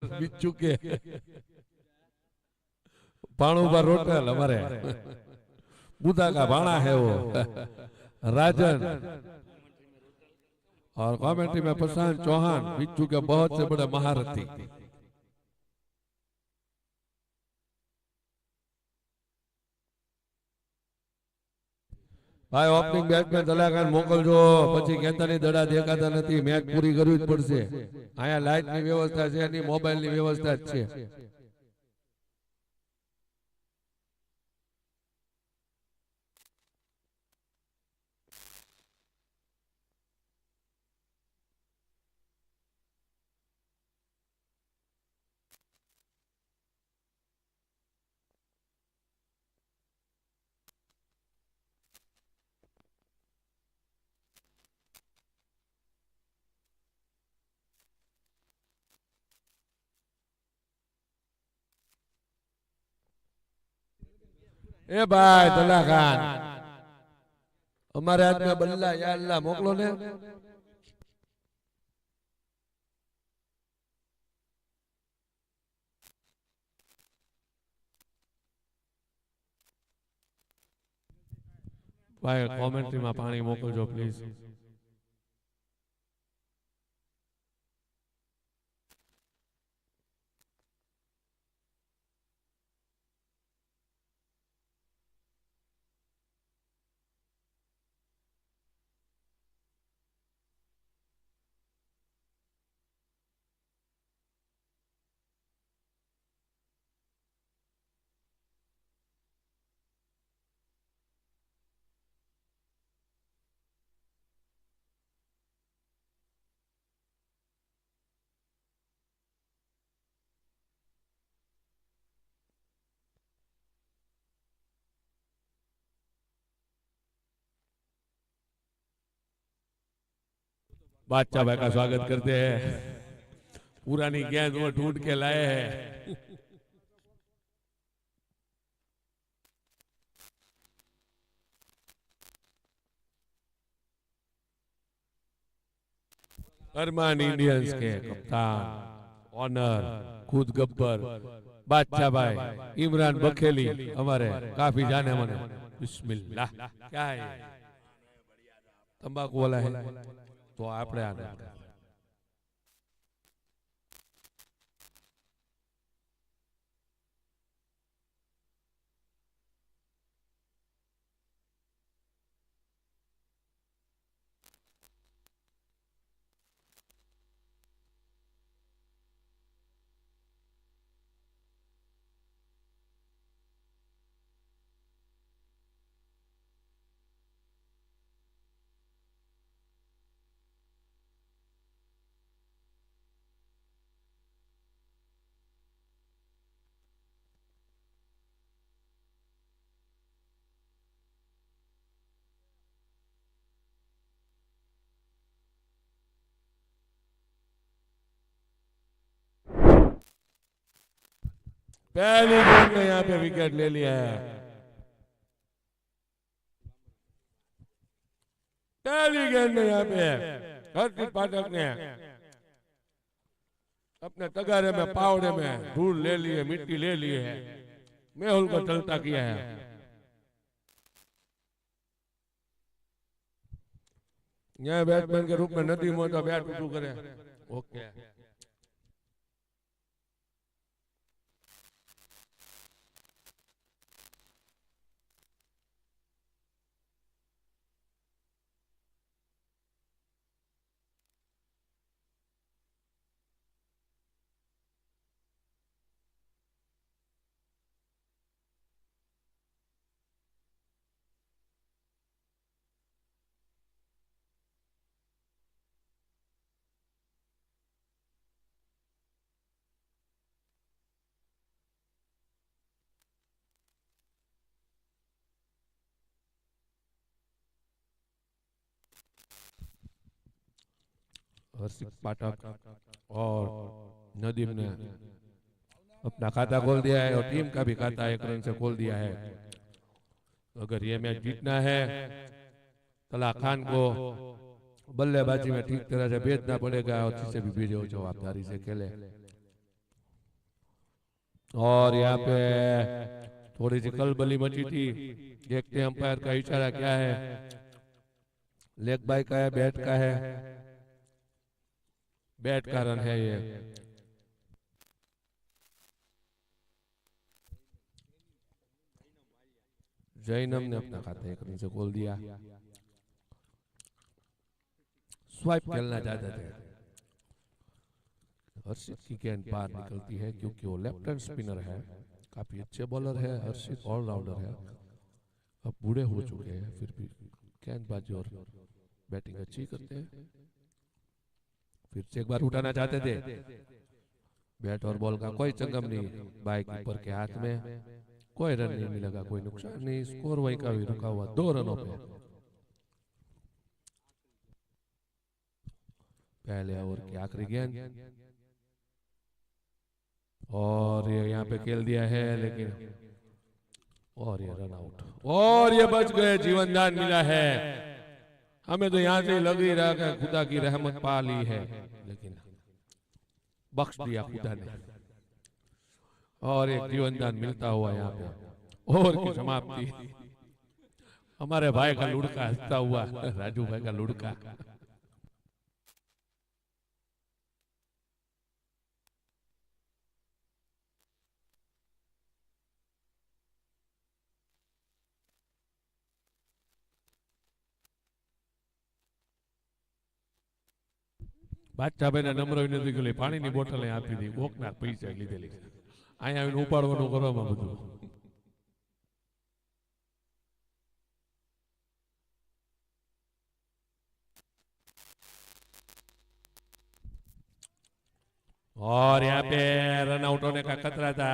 Speaker 2: बिच्छू के पाणू पर होटल हमारे बुधा का भाणा है वो राजन, और कमेंट्री में प्रशांत चौहान, बिच्छू के बहुत से बड़े महारथी। ભાઈ ઓપનિંગ બેટ્સમેન તલાકાન મોકલજો, પછી કેતાની દડા દેખાતા નથી, મેચ પૂરી કરવી જ પડશે. અહીંયા લાઇટની વ્યવસ્થા છે નહીં, મોબાઈલની વ્યવસ્થા જ છે. એ ભાઈ તલાખાન, અમારે આજના બલ્લા યા અલ્લાહ મોકલો ને. ભાઈ કોમેન્ટ્રીમાં પાણી મોકલજો પ્લીઝ. बादशाह भाई का स्वागत करते हैं. पुरानी गेंद वो ढूंढ के लाए हैं. अरमान इंडियंस के कप्तान ऑनर खुद गब्बर बादशाह भाई इमरान बखेली हमारे काफी जाने माने. बिस्मिल्लाह. क्या है तंबाकू वाला है तो આપણે આને पहली गेंद में यहाँ पे विकेट ले लिया है. पहली गेंद में यहाँ पे हर्षित पाठक ने अपने तगारे में पावड़े में धूल ले ली है, मिट्टी ले ली है, मेहुल को चलता किया है. यहाँ बैट्समैन के रूप में नदी मोटा बैट उठू करे. ओके हर्षित पाठक और नदीम ने अपना खाता खोल दिया है और टीम का भी खाता 1 रन से खोल दिया है. अगर ये मैच जीतना है तला खान को बल्लेबाजी में ठीक तरह से भेजना पड़ेगा और जिसे भी भेजे जवाबदारी से खेले. और यहाँ पे थोड़ी सी कलबली मची थी. देखते अंपायर का इशारा क्या है. लेग बाय का है, बैट का है. बैट का रन है ये. जैनम ने अपना खाता 1 रन से खोल दिया। स्वाइप खेलना चाहते थे, हर्षित की गेंद बाहर निकलती है क्योंकि वो लेफ्ट हैंड स्पिनर है, काफी अच्छे बॉलर है हर्षित, ऑलराउंडर है, अब बूढ़े हो चुके हैं फिर भी गेंदबाजी और बैटिंग अच्छी करते हैं। फिर से एक बार उठाना चाहते थे, बैट और बॉल का कोई चंगम नहीं, बाई कीपर के हाथ में, कोई रन नहीं मिलेगा, कोई नुकसान नहीं, स्कोर वहीं का भी रुका हुआ 2 रनों पे। पहले ओवर की आखिरी गेंद और ये यहाँ पे खेल दिया है लेकिन, और ये रन आउट, और ये बच गए, जीवन दान मिला है। हमें तो यहाँ से लग ही रहा कि खुदा की रहमत पा ली है, लेकिन बख्श दिया खुदा ने, और एक जीवन दान मिलता हुआ यहाँ पे ओवर की समाप्ति। हमारे भाई का लुड़का हंसता हुआ, राजू भाई का लुड़का। બાદશાહભાઈ નમ્ર વિનંતી કરી, પાણીની બોટલ આપી દી, કોકના પૈસા લીધેલી, અહીંયા આવીને ઉપાડવાનું કરવામાં બધું। और यहाँ पे रन आउट होने का खतरा था,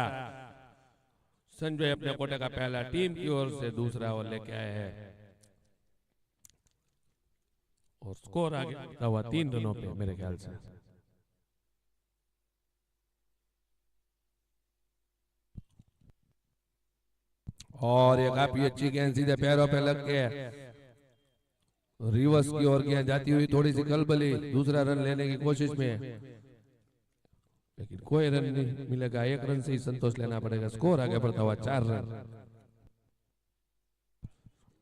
Speaker 2: संजय अपने कोटे का पहला टीम की ओर से दूसरा ओवर लेके आए हैं और स्कोर आगे बढ़ता हुआ 3 रनों पे मेरे ख्याल से। और ये काफी अच्छी गेंद सीधे पैरों पे लग के रिवर्स की ओर गेंद जाती हुई, थोड़ी सी खलबली, दूसरा रन लेने की कोशिश में, लेकिन कोई रन नहीं मिलेगा, 1 रन से ही संतोष लेना पड़ेगा। स्कोर आगे बढ़ता हुआ 4 रन।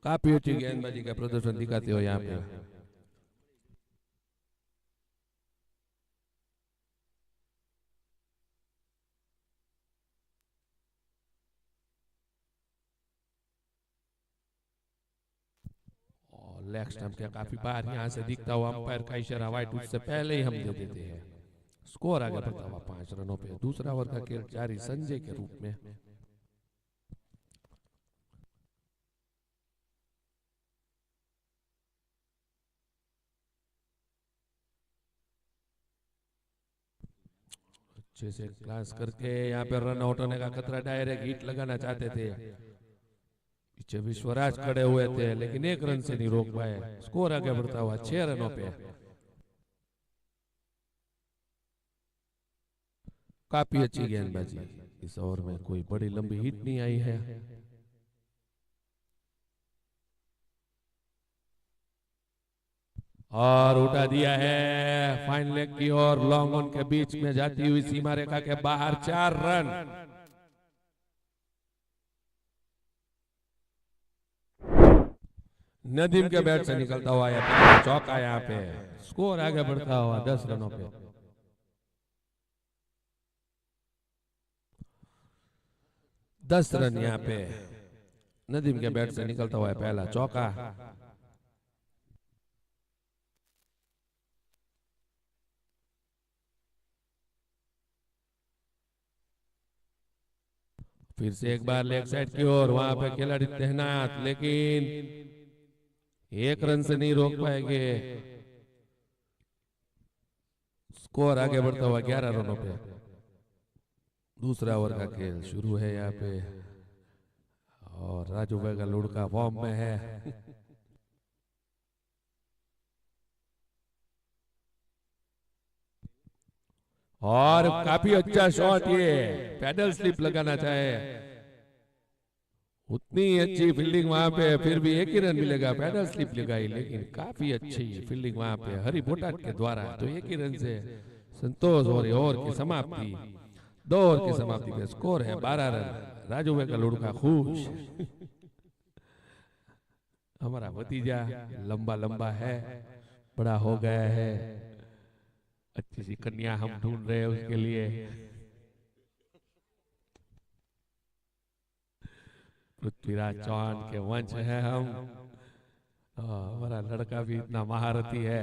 Speaker 2: काफी अच्छी गेंदबाजी का प्रदर्शन दिखाते हो यहाँ पे। लेग स्टंप के काफी बार यहाँ से दिखता हुआ अंपायर का इशारा वाइट, उससे पहले ही हम दे देते हैं। स्कोर आगे बढ़ता हुआ 5 रनों पे। दूसरा ओवर का खेल जारी संजय के रूप में। अच्छे से क्लास करके यहाँ पे रन आउट होने का खतरा, डायरेक्ट हिट लगाना चाहते थे, पीछे विश्वराज खड़े हुए थे लेकिन 1 रन से नहीं रोक पाए। स्कोर आगे बढ़ता हुआ 6 रनों पे। काफी अच्छी गेंदबाजी, इस ओवर में कोई बड़ी लंबी हिट नहीं आई है। और उठा दिया है फाइन लेग की ओर, लॉन्ग ऑन के बीच में जाती हुई सीमा रेखा के बाहर 4 रन। नदीम के बैट से निकलता हुआ यह चौका यहाँ पे। स्कोर आगे बढ़ता हुआ 10 रनों पे। 10 रन यहाँ पे नदीम के बैट से निकलता हुआ है पहला चौका। फिर से एक बार लेग साइड की ओर, वहां पे खिलाड़ी तैनात, लेकिन 1 रन से नहीं रोक पाएंगे। स्कोर आगे बढ़ता हुआ 11 रनों पे। दूसरा ओवर का खेल शुरू है यहाँ पे और राजू भाई का लुड़का फॉर्म में है। और काफी अच्छा शॉट, ये पैडल स्लिप लगाना चाहे, उतनी अच्छी फील्डिंग वहां पे, फिर भी 1 ही रन मिलेगा। पैडल स्लिप लगाई लेकिन काफी अच्छी फील्डिंग वहां पे हरि बोटाट के द्वारा, तो 1 ही रन से संतोष और ओवर की समाप्ति। 2 ओवर की समाप्ति पे स्कोर है 12 रन। राजू भाई का लुड़का खुश। हमारा भतीजा लंबा लंबा है, बड़ा हो गया है, अच्छी सी कन्या हम ढूंढ रहे हैं उसके लिए। पृथ्वीराज चौहान के वंश है हम। हमारा लड़का भी इतना महारथी है।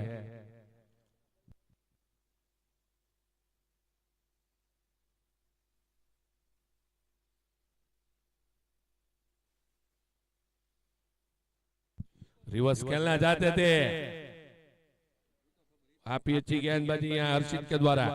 Speaker 2: रिवर्स खेलना चाहते थे, काफी अच्छी गेंदबाजी यहाँ हर्षित के द्वारा।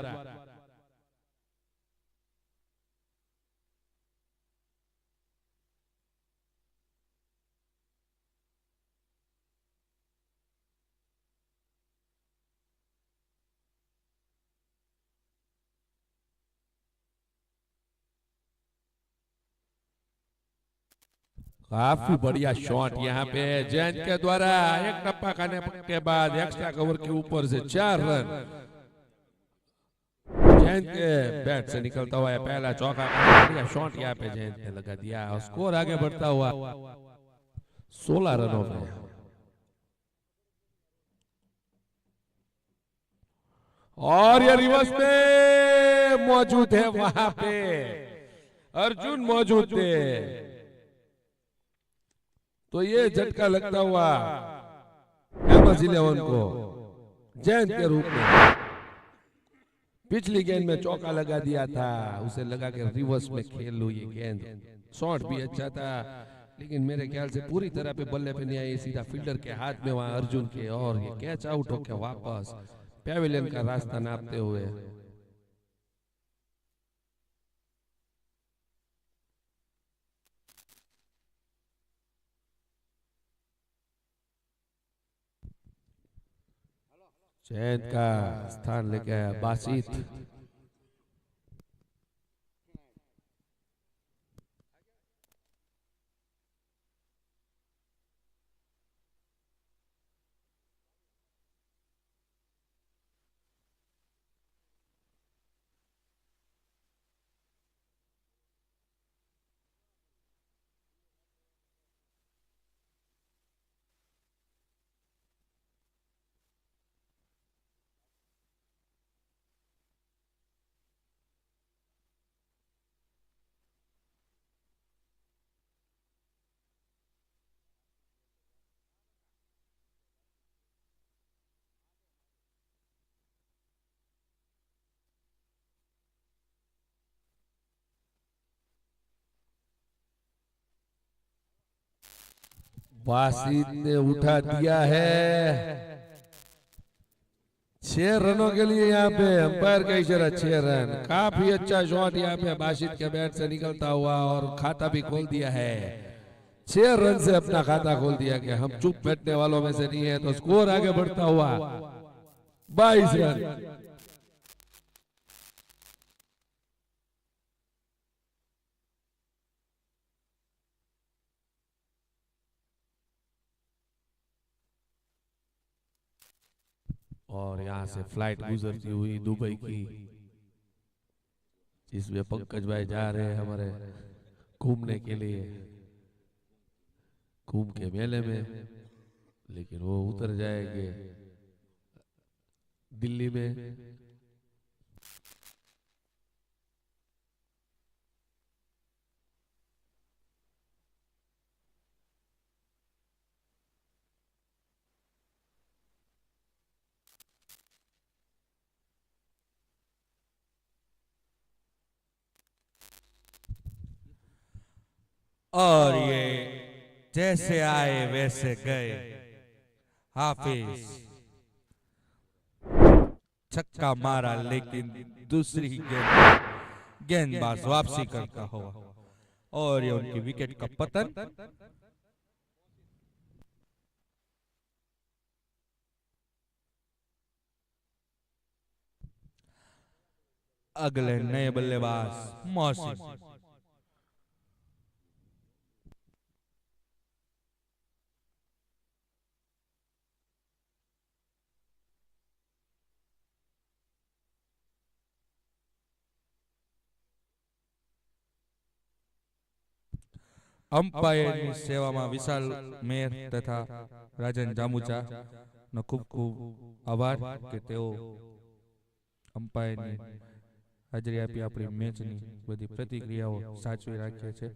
Speaker 2: काफी बढ़िया शॉट यहाँ पे जैन के द्वारा। एक टप्पा खाने के बाद एक्स्ट्रा कवर के ऊपर से 4 रन जैन के बैट से निकलता हुआ है। पहला चौका, बढ़िया शॉट यहाँ पे जैन ने लगा दिया और स्कोर आगे बढ़ता हुआ 16 रनों में। और ये रिवर्स में मौजूद है, वहां पे अर्जुन मौजूद थे, तो ये झटका लगता हुआ MS11 को जैन के रूप में। पिछली गेंद में चौका लगा दिया था, उसे लगा कि रिवर्स में खेल लो ये गेंद। शॉट भी अच्छा था, लेकिन मेरे ख्याल से पूरी तरह पे बल्ले पे नहीं आई, सीधा फील्डर के हाथ में वहां अर्जुन के, और ये कैच आउट होकर वापस पेविलियन का रास्ता नापते हुए। जैन का स्थान लेके आया बासित। बासित ने उठा दिया है 6 रनों के लिए। यहाँ पे अंपायर का इशारा 6 रन। काफी अच्छा शॉट यहाँ पे बासित के बैट से निकलता हुआ, और खाता भी खोल दिया है। 6 रन से अपना खाता खोल दिया कि हम चुप बैठने वालों में से नहीं है, तो स्कोर आगे बढ़ता हुआ 22 रन। और यहाँ से फ्लाइट गुजरती हुई दुबई की, जिसमें पंकज भाई जा रहे हैं हमारे घूमने के लिए, कुंभ के मेले में, लेकिन वो उतर जाएंगे दिल्ली में।
Speaker 1: और ये जैसे आए वैसे गए। हाफिज छक्का मारा, लेकिन दूसरी गेंदबाज वापसी करता हुआ, और ये उनकी विकेट का पतन। अगले नए बल्लेबाज मौसिम। अंपायરની સેવામાં વિશાલ મેર તથા રાજન જામુચા નો ખૂબ ખૂબ આભાર કે તેઓ અંપાયરની હાજરી આપી આપણી મેચની બધી પ્રતિક્રિયાઓ સાચવી રાખે છે।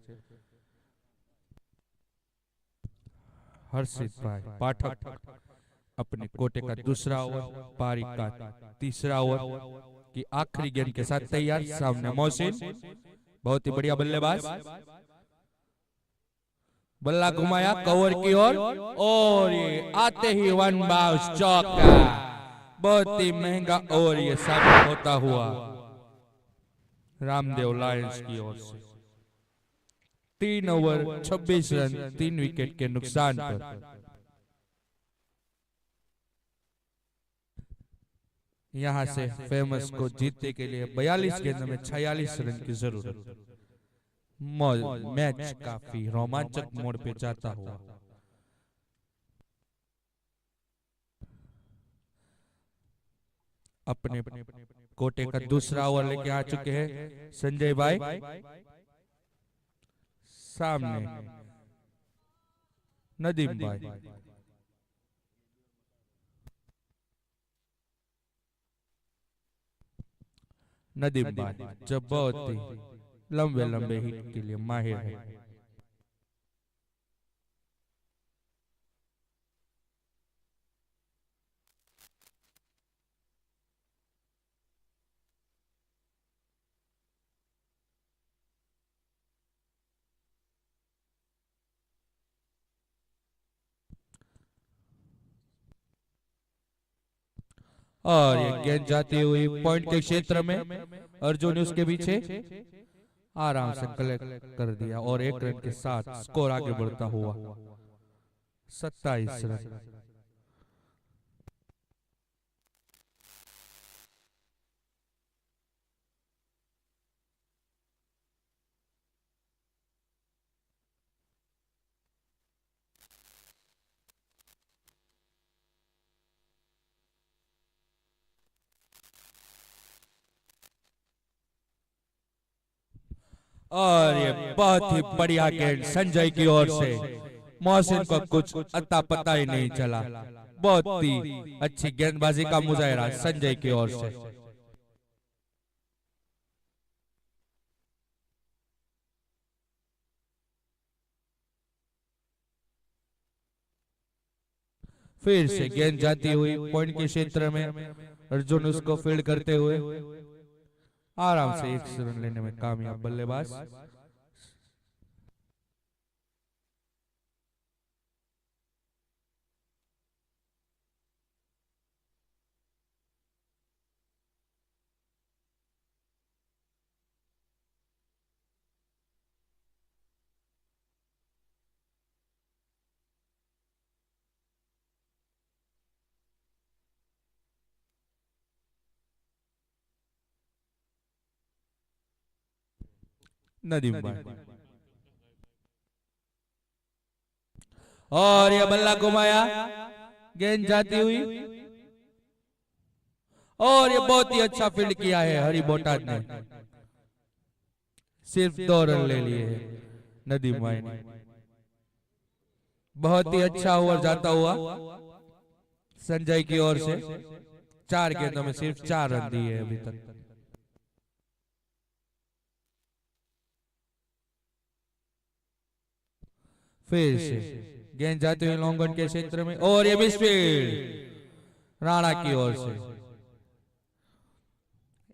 Speaker 1: हर्षित भाई पाठक अपने कोटे का दूसरा ओवर, पारी का तीसरा ओवर की आखिरी गेंद के साथ तैयार। सामने मोहसिन, बहुत ही बढ़िया बल्लेबाज, बल्ला घुमाया कवर की ओर और ये आते ही वन बाउंस चौका। बहुत ही महंगा ओवर ये साबित होता हुआ रामदेव लायंस की ओर से। 3 ओवर 26 रन 3 विकेट के नुकसान पर यहां से फेमस को जीतने के लिए 42 गेंदों में 46 रन की जरूरत। मैच काफी रोमांचक मोड़ पे जाता हुआ। अपने कोटे का दूसरा ओवर लेके आ चुके हैं संजय भाई। सामने नदीम भाई, नदीम भाई जब बहुत ही लंबे लंबे हिट के लिए माहिर है। और ये गेंद जाती हुई पॉइंट के क्षेत्र में, अर्जुन उसके पीछे आराम से कलेक्ट कर दिया और 1 रन के साथ स्कोर आगे बढ़ता हुआ 27 रन। और ये बहुत ही बढ़िया गेंद संजय की ओर से। मोहसिन को कुछ अता पता ही नहीं चला। बहुत ही अच्छी गेंदबाजी का मुजाहरा संजय की ओर से। फिर से गेंद जाती हुई पॉइंट के क्षेत्र में, अर्जुन उसको फील्ड करते हुए आराम से 1 रन लेने में कामयाब बल्लेबाज। नदीम भाई और ये बल्ला घुमाया, गेंद जाती हुई और ये बहुत ही अच्छा फील्ड किया है हरि बोटाद ने। सिर्फ 2 रन ले लिए नदीम भाई ने। बहुत ही अच्छा ओवर जाता हुआ संजय की ओर से। 4 गेंदों में सिर्फ 4 रन दिए अभी तक। फिर से गेंद जाते हुए लॉन्ग ऑन के क्षेत्र में और ये मिसफील्ड राणा की ओर से।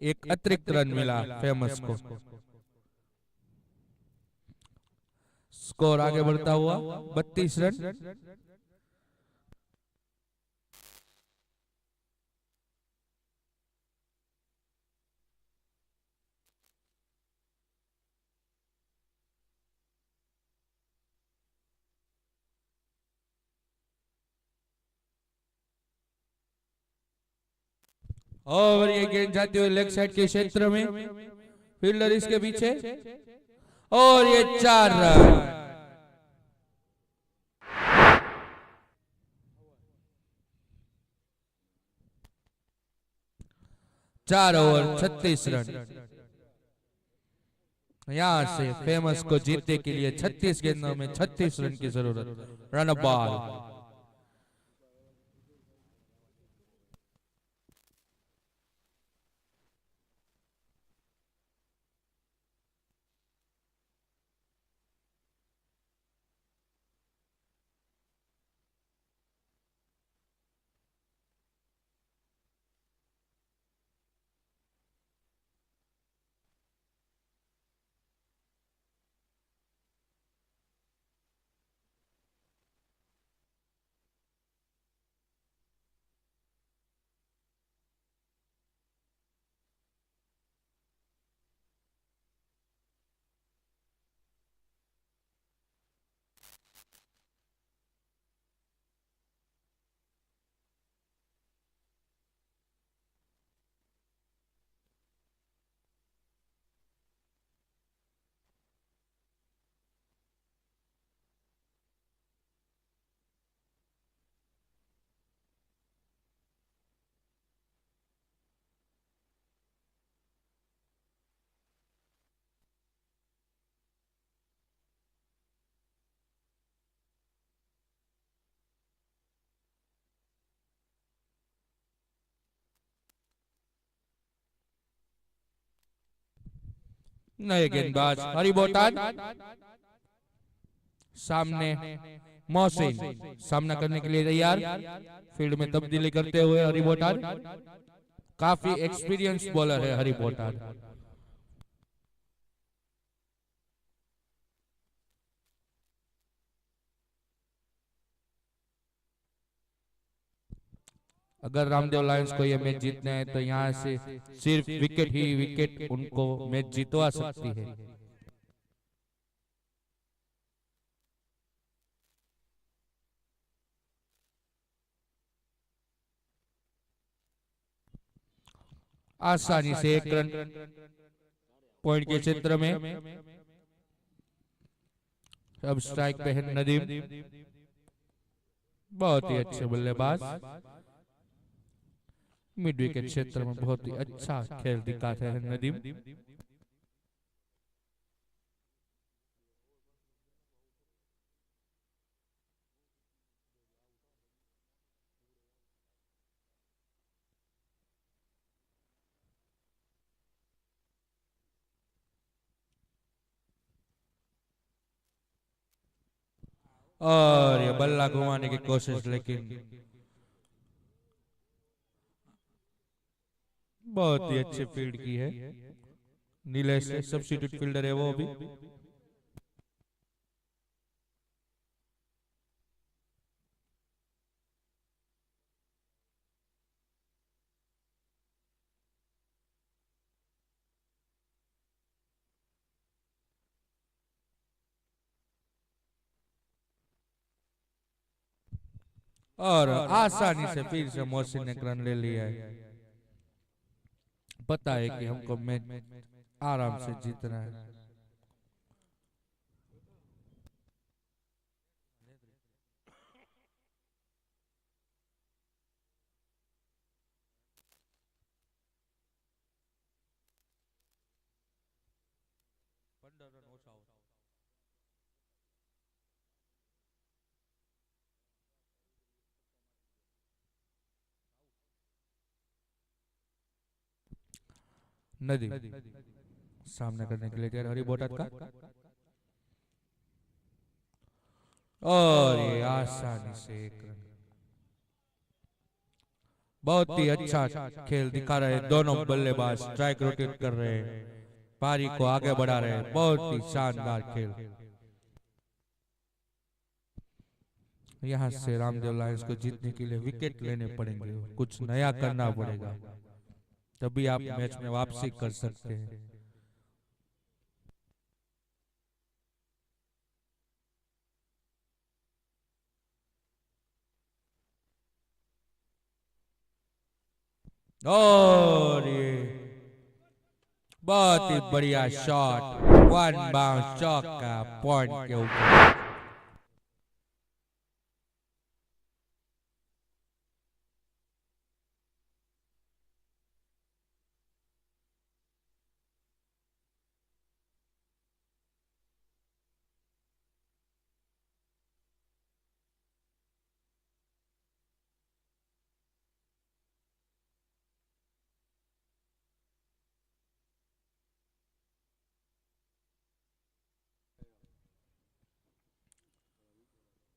Speaker 1: एक अतिरिक्त रन मिला फेमस को। स्कोर आगे बढ़ता हुआ 32 रन। और ये गेंद जाती हुई लेग साइड के क्षेत्र में, फील्डर इसके पीछे और ये 4 रन। चार ओवर 36 रन। यहां से फेमस को जीतने के लिए 36 गेंदों में 36 रन की जरूरत। Run ball. नए गेंदबाज हरी बोटान सामने मोहसिन सामना करने के लिए तैयार। फील्ड में तब्दीली करते हुए हरी बोटान, काफी एक्सपीरियंस बॉलर है हरी बोटान। अगर रामदेव लायंस को ये मैच जीतना है तो यहाँ से सिर्फ विकेट उनको मैच जीतवा सकती है। आसानी से 1 रन पॉइंट के क्षेत्र में। अब स्ट्राइक पे है नदीम, बहुत ही अच्छे बल्लेबाज, मिड विकेट क्षेत्र में बहुत ही अच्छा खेल दिखाते हैं नदीम। और ये बल्ला घुमाने की कोशिश, लेकिन बहुत ही अच्छी फील्ड की है। नीलेश सब्स्टिट्यूट फील्डर है वो भी। और आसानी से फिर से मोहसिन ने रन ले लिया है। पता है कि हमको मैच आराम से जीतना है। नदी सामने करने के लिए तैयार हरी बोटात का, और ये आसानी से 1 रन। बहुत ही अच्छा खेल दिखा रहे हैं दोनों बल्लेबाज, स्ट्राइक रोटेट कर रहे हैं, पारी को आगे बढ़ा रहे हैं। बहुत ही शानदार खेल। यहाँ से रामदेव लायंस को जीतने के लिए विकेट लेने पड़ेंगे, कुछ नया करना पड़ेगा, तभी आप मैच में वापसी कर सकते हैं। और ये बहुत ही बढ़िया शॉट, 1 बाउंस चौका पॉइंट के ऊपर।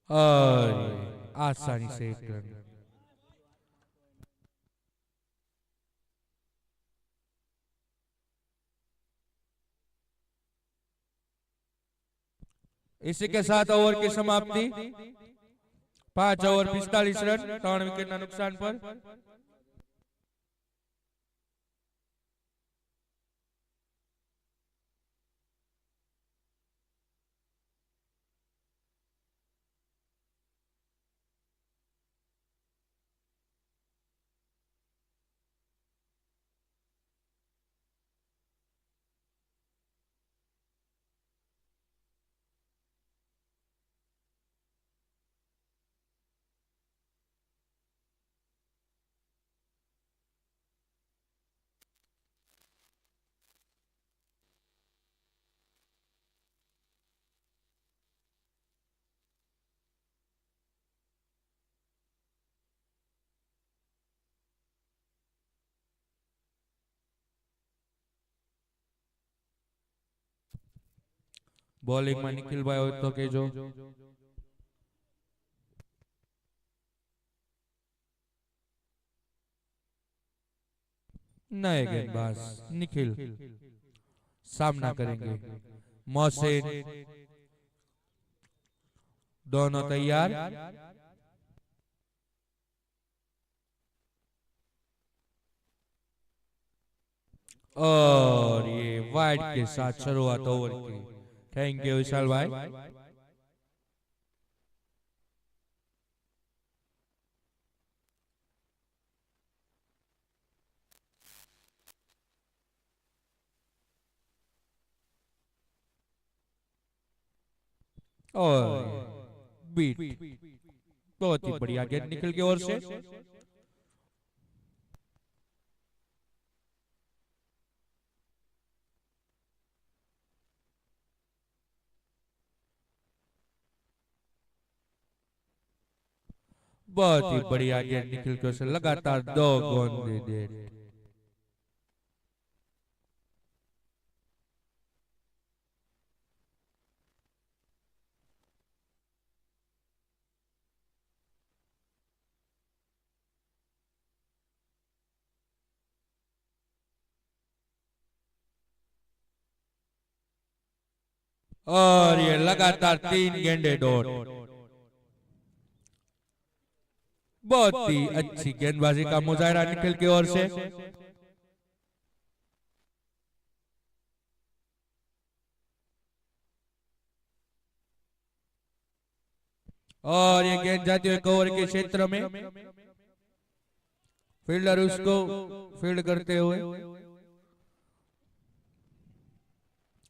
Speaker 1: और ये आसानी से 1 रन। इसी के साथ ओवर की समाप्ति। 5 ओवर 45 रन, 3 विकेट ना नुकसान पर। બોલિંગ માં નિખિલભાઈ હોય તો કેજો. नए गेंदबाज निखिल सामना करेंगे. मोहसिन दोनों तैयार. और ये वाइड के साथ शुरुआत ओवर की. थैंक यू विशाल भाई. और बीट बहुत ही बढ़िया गेंद निकल की ओर से. बहुत ही बढ़िया गेंद निकल की ओर से लगातार 2 गेंद दे. और ये लगातार 3 गेंदे डॉट. बहुत ही अच्छी गेंदबाजी का मुजाहरा निखिल की ओर से. और ये गेंद जाती हुई कवर के क्षेत्र में. फील्डर उसको फील्ड करते हुए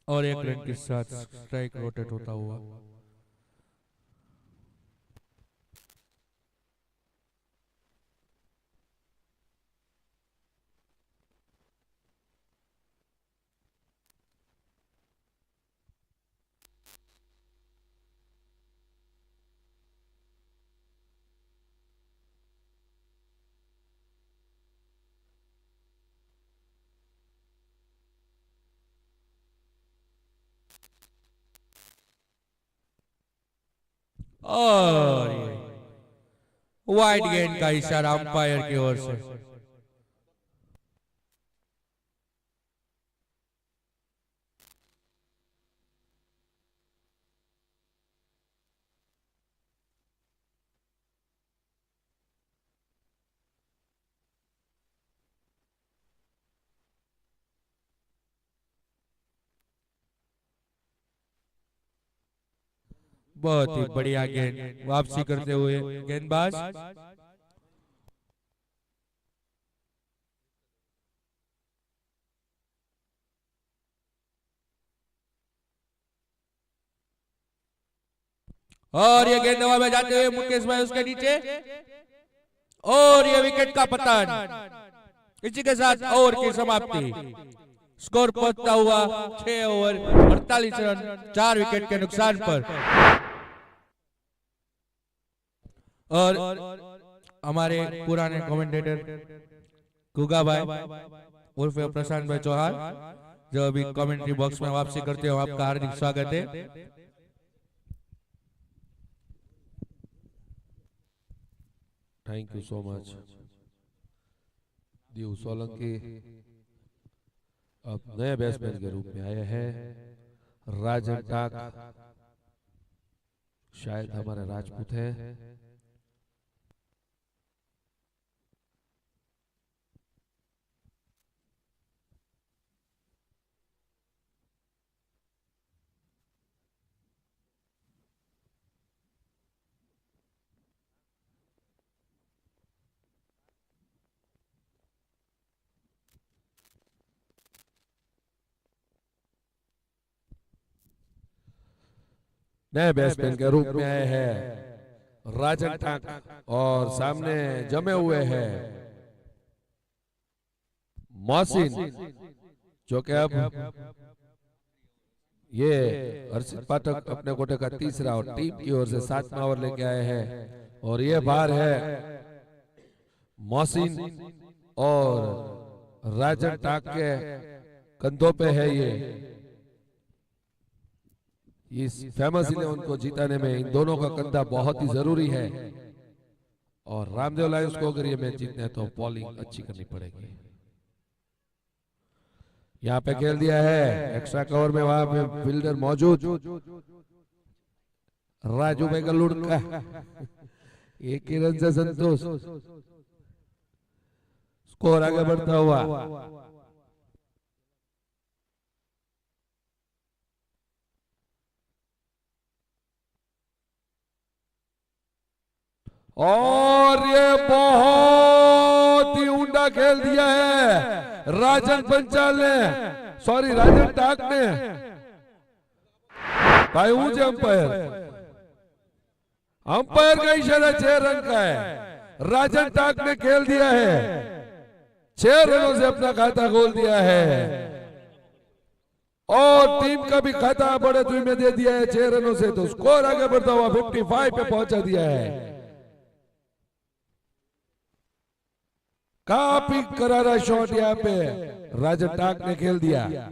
Speaker 1: और 1 रन के साथ स्ट्राइक रोटेट होता हुआ. और ये वाइड गेंद का इशारा अंपायर की ओर से. बहुत ही बढ़िया गेंद वापसी करते हुए गेंदबाज. और ये गेंद हवा में जाते हुए मुकेश भाई उसके नीचे. और ये विकेट का पतन. इसी के साथ ओवर की समाप्ति. स्कोर पहुंचता हुआ 6 ओवर 48 रन 4 विकेट के नुकसान पर. और हमारे पुराने कमेंटेटर गुगा भाई उर्फ प्रशांत भाई चौहान जो अभी कमेंट्री बॉक्स में वापसी करते हो, आपका हार्दिक स्वागत है.
Speaker 2: Thank you so much. Diu Solanki अब नए बैट्समैन के रूप में आए हैं. राजन टाक शायद हमारे राजपूत है. नए बैट्समैन के रूप में आए हैं राजन टाक और सामने जमे हुए हैं मोहसिन, जो कि अब ये हर्षित पाठक अपने कोटे का तीसरा और टीम की ओर से 7वां ओवर लेके आए हैं. और ये बार है मोहसिन और राजन टाक के कंधों पे है. ये इस फेमस 11 को जिताने में इन दोनों का कंधा बहुत ही जरूरी है और रामदेव लायंस को अगर ये मैच जीतना है तो बॉलिंग अच्छी करनी पड़ेगी। यहाँ पे खेल दिया है एक्स्ट्रा कवर में, वहां पे फील्डर मौजूद राजू भाई का लुड़का एक ही रन से संतोष, स्कोर आगे बढ़ता हुआ। और ये बहुत ही ऊंडा खेल दिया है राजन पंचाल ने, सॉरी राजन टाक ने। भाई ऊंचे अंपायर का इशारा 6 रन का है। राजन टाक ने खेल दिया है, 6 रनों से अपना खाता खोल दिया है और टीम का भी खाता बड़े दुई में दे दिया है 6 रनों से, तो स्कोर आगे बढ़ता हुआ 55 पे पहुंचा दिया है। काफी करारा शॉट यहाँ पे राजन टाक ने खेल दिया,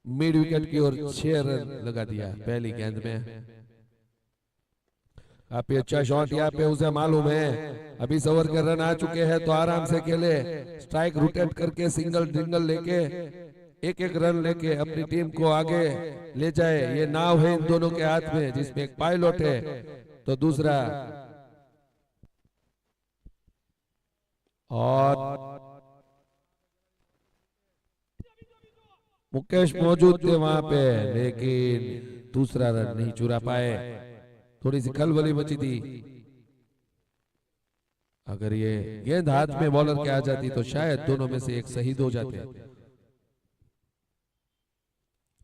Speaker 2: मिड विकेट की ओर 6 रन लगा दिया पहली गेंद में। काफी अच्छा शॉट यहाँ पे, उसे मालूम है अभी सवर के रन आ चुके हैं तो आराम से खेले, स्ट्राइक रोटेट करके सिंगल ड्रिंगल लेके एक एक रन लेके अपनी टीम को आगे ले जाए। ये नाव है इन दोनों के हाथ में, जिसमें एक पायलट है तो दूसरा, और मुकेश मौजूद थे वहां पे लेकिन दूसरा रन नहीं चुरा पाए, थोड़ी सी खलबली बची थी। अगर ये गेंद हाथ में बॉलर के आ जाती तो शायद दोनों में से एक शहीद हो जाते।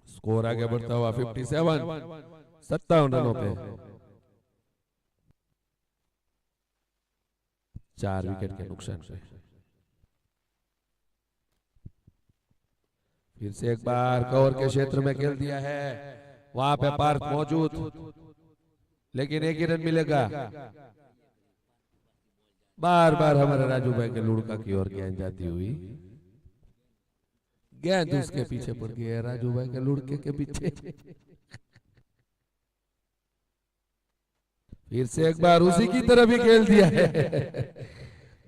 Speaker 2: स्कोर आगे बढ़ता हुआ 57 रनों पे 4 विकेट के नुकसान पे। फिर से एक बार कवर के क्षेत्र में खेल दिया है, वहां पे पार्थ मौजूद लेकिन एक ही रन मिलेगा। बार बार हमारे राजू भाई के लुड़का की ओर गेंद जाती हुई, गेंद उसके पीछे पड़ गई है, राजू भाई के लुड़के के पीछे। फिर से एक बार उसी की तरफ ही खेल दिया है,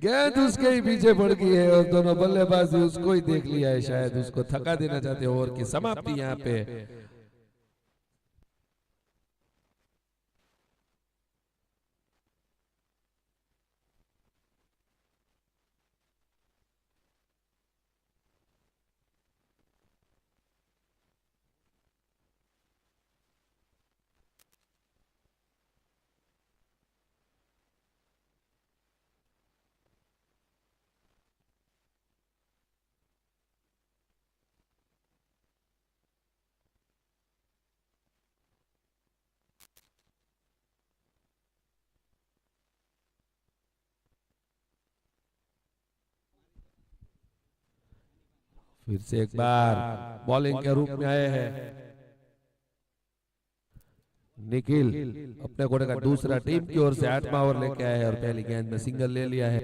Speaker 2: गेंद उसके ही पीछे पड़ गई है और दोनों बल्लेबाज उसको ही देख लिया है, शायद उसको थका देना चाहते हैं। ओवर की समाप्ति यहाँ पे फिर से एक बार बॉलिंग के रूप में आए हैं निखिल, अपने कोटे का दूसरा टीम की ओर से 8वां ओवर लेके आए हैं और पहली गेंद में सिंगल ले लिया है।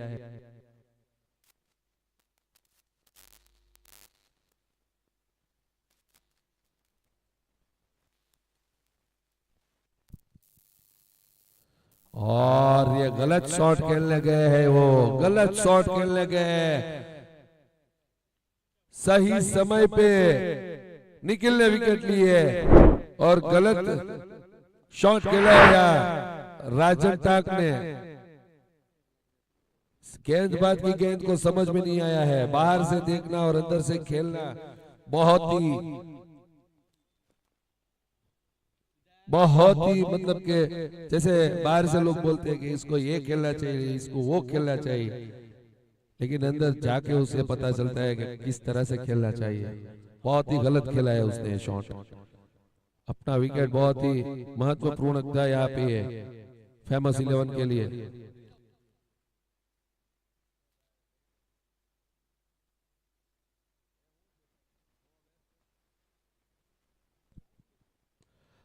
Speaker 2: और ये गलत शॉट खेलने गए हैं, वो गलत शॉट खेलने गए, सही समय पे निखिल ने विकेट ली है और गलत शॉट खेला है राजन टाक ने। गेंदबाज की गेंद को समझ में नहीं आया है, बाहर से देखना और अंदर से खेलना बहुत ही मतलब के जैसे बाहर से लोग बोलते हैं कि इसको ये खेलना चाहिए, इसको वो खेलना चाहिए, लेकिन अंदर जाके उसे पता चलता है कि किस तरह से खेलना चाहिए। बहुत ही गलत खेला है उसने शॉट, अपना विकेट बहुत ही महत्वपूर्ण था यहाँ पे है फेमस 11 के लिए।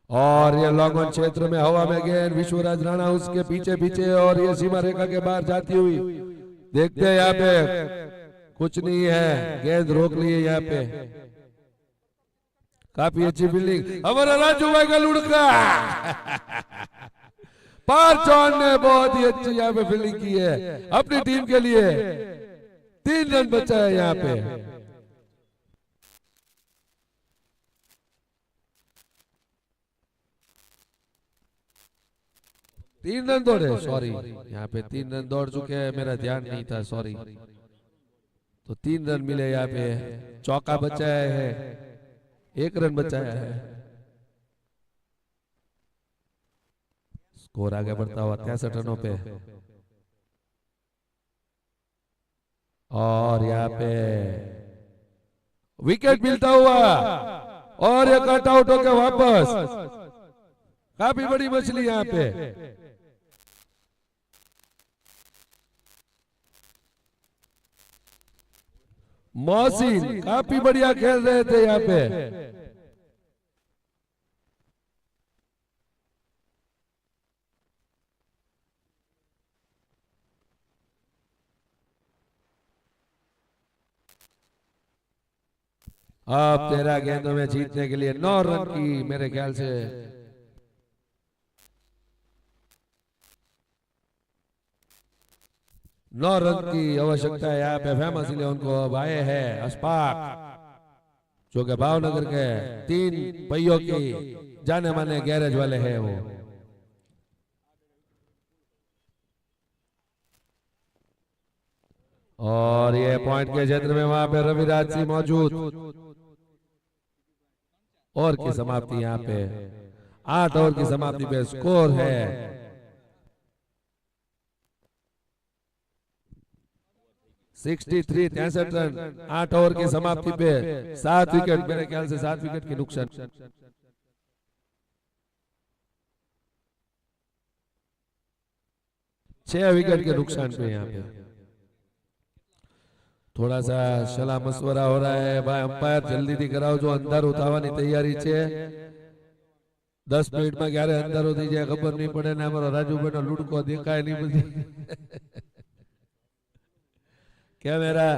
Speaker 2: और ये लॉन्ग ऑन क्षेत्र में हवा में गेंद, विश्वराज राणा उसके पीछे पीछे और ये सीमा रेखा के बाहर जाती हुई, देखते हैं यहाँ पे कुछ नहीं है, गेंद रोक ली है यहाँ पे। काफी अच्छी फील्डिंग हमारा राजू भाई का लुढ़का। पारचौन ने बहुत ही अच्छी यहाँ पे फील्डिंग की है अपनी टीम के लिए। 3 रन बचा है यहाँ पे। तीन रन दौड़े, सॉरी यहाँ पे 3 रन दौड़ चुके हैं, मेरा ध्यान नहीं था, सॉरी। तो 3 रन मिले यहाँ पे। चौका बचाया है, 1 रन बचाया है। स्कोर आगे बढ़ता हुआ 63 रनों पे। और यहाँ पे विकेट मिलता हुआ और ये कट आउट होकर वापस। काफी बड़ी मछली यहाँ पे। मोहसिन काफी बढ़िया खेल रहे थे यहाँ पे। अब 13 गेंदों में जीतने के लिए 9 रन की मेरे ख्याल से 9 रन की आवश्यकता है यहाँ पे। फेमस इलेवन को अब आए हैं अशफाक, जो कि भावनगर के 3 पहियों की जाने माने गैरेज वाले हैं वो। और ये पॉइंट के क्षेत्र में वहां पे रविराज सिंह मौजूद। और की समाप्ति यहाँ पे 8 ओवर की समाप्ति पे स्कोर है 63, 63 रन 8 ओवर की समाप्ति पे। 7 विकेट, मेरे ख्याल से 7 विकेट की नुकसान। 6 विकेट के नुकसान पे यहाँ पे थोड़ा सा सलाह मशवरा हो रहा है। भाई अंपायर जल्दी थी कराओ, जो अंदर ઉતાવવાની તૈયારી છે। 10 મિનિટમાં ક્યારે અંદરો થઈ જાય ખબર નહીં પડે ને અમારો રાજુભાઈનો લૂડકો દેખાય નહીં બધી। कैमरा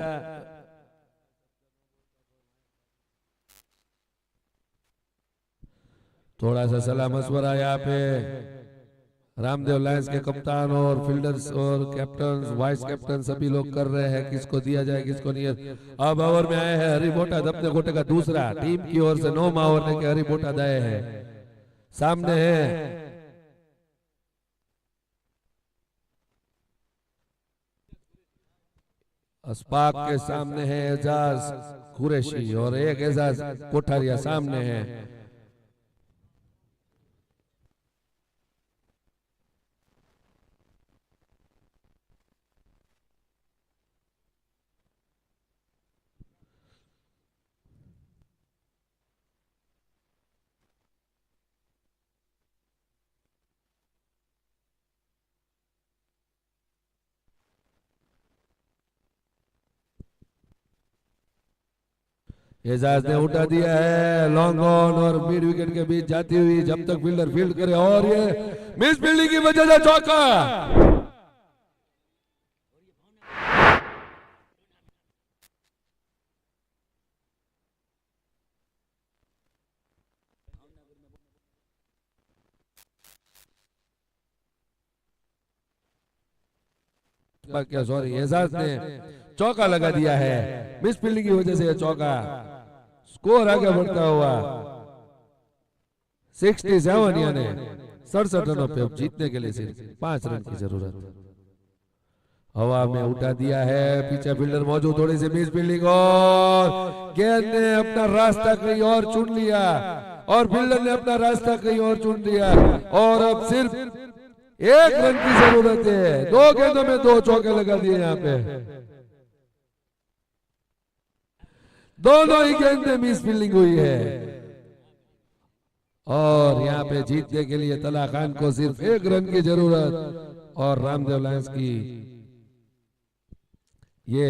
Speaker 2: थोड़ा सा सलाह मशवरा यहाँ पे रामदेव लायंस के कप्तान और फील्डर्स और कैप्टन वाइस कैप्टन सभी लोग कर रहे हैं किसको दिया जाए किसको नहीं। अब ओवर में आए हैं हरि बोटाद, अपने गोटे का दूसरा टीम की ओर से 9वां ओवर लेके हरि बोटाद आए हैं। सामने है अशफाक के सामने है एजाज कुरैशी और एक एजाज कोठारिया सामने है। एजाज ने उठा दिया है लॉन्ग ऑन और मिड विकेट के बीच जाती हुई, जब तक फील्डर फील्ड करे। और ये मिस फील्डिंग की वजह से चौका। क्या सॉरी, एजाज ने चौका लगा दिया है मिस फील्डिंग की वजह से यह चौका। स्कोर आगे बढ़ता हुआ 67 यानी 67 रनों पे जीतने के लिए सिर्फ 5 रन की जरूरत। हवा में उठा दिया है, पीछे फील्डर मौजूद, थोड़ी सी मिस फील्डिंग और गेंद ने अपना रास्ता कहीं और चुन लिया और फील्डर ने अपना रास्ता कहीं और चुन लिया। और अब सिर्फ 1 रन की जरूरत है। 2 गेंदों में 2 चौके लगा दिए यहाँ पे। दोनों ही गेंद में मिस फील्डिंग हुई है और यहाँ पे जीतने के लिए तला खान को सिर्फ 1 रन की जरूरत। और रामदेव लायंस की ये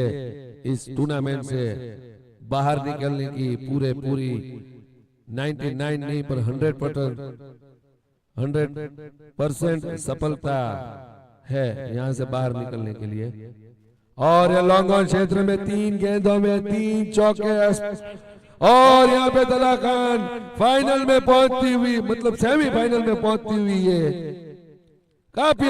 Speaker 2: इस टूर्नामेंट से बाहर निकलने की पूरी 99 नहीं पर 100% सफलता है यहाँ से बाहर निकलने के लिए। और ये लॉन्ग ऑन क्षेत्र में 3 गेंदों में 3 चौके और यहाँ पे तला खान फाइनल में पहुंचती हुई, मतलब सेमीफाइनल में पहुंचती हुई है। काफी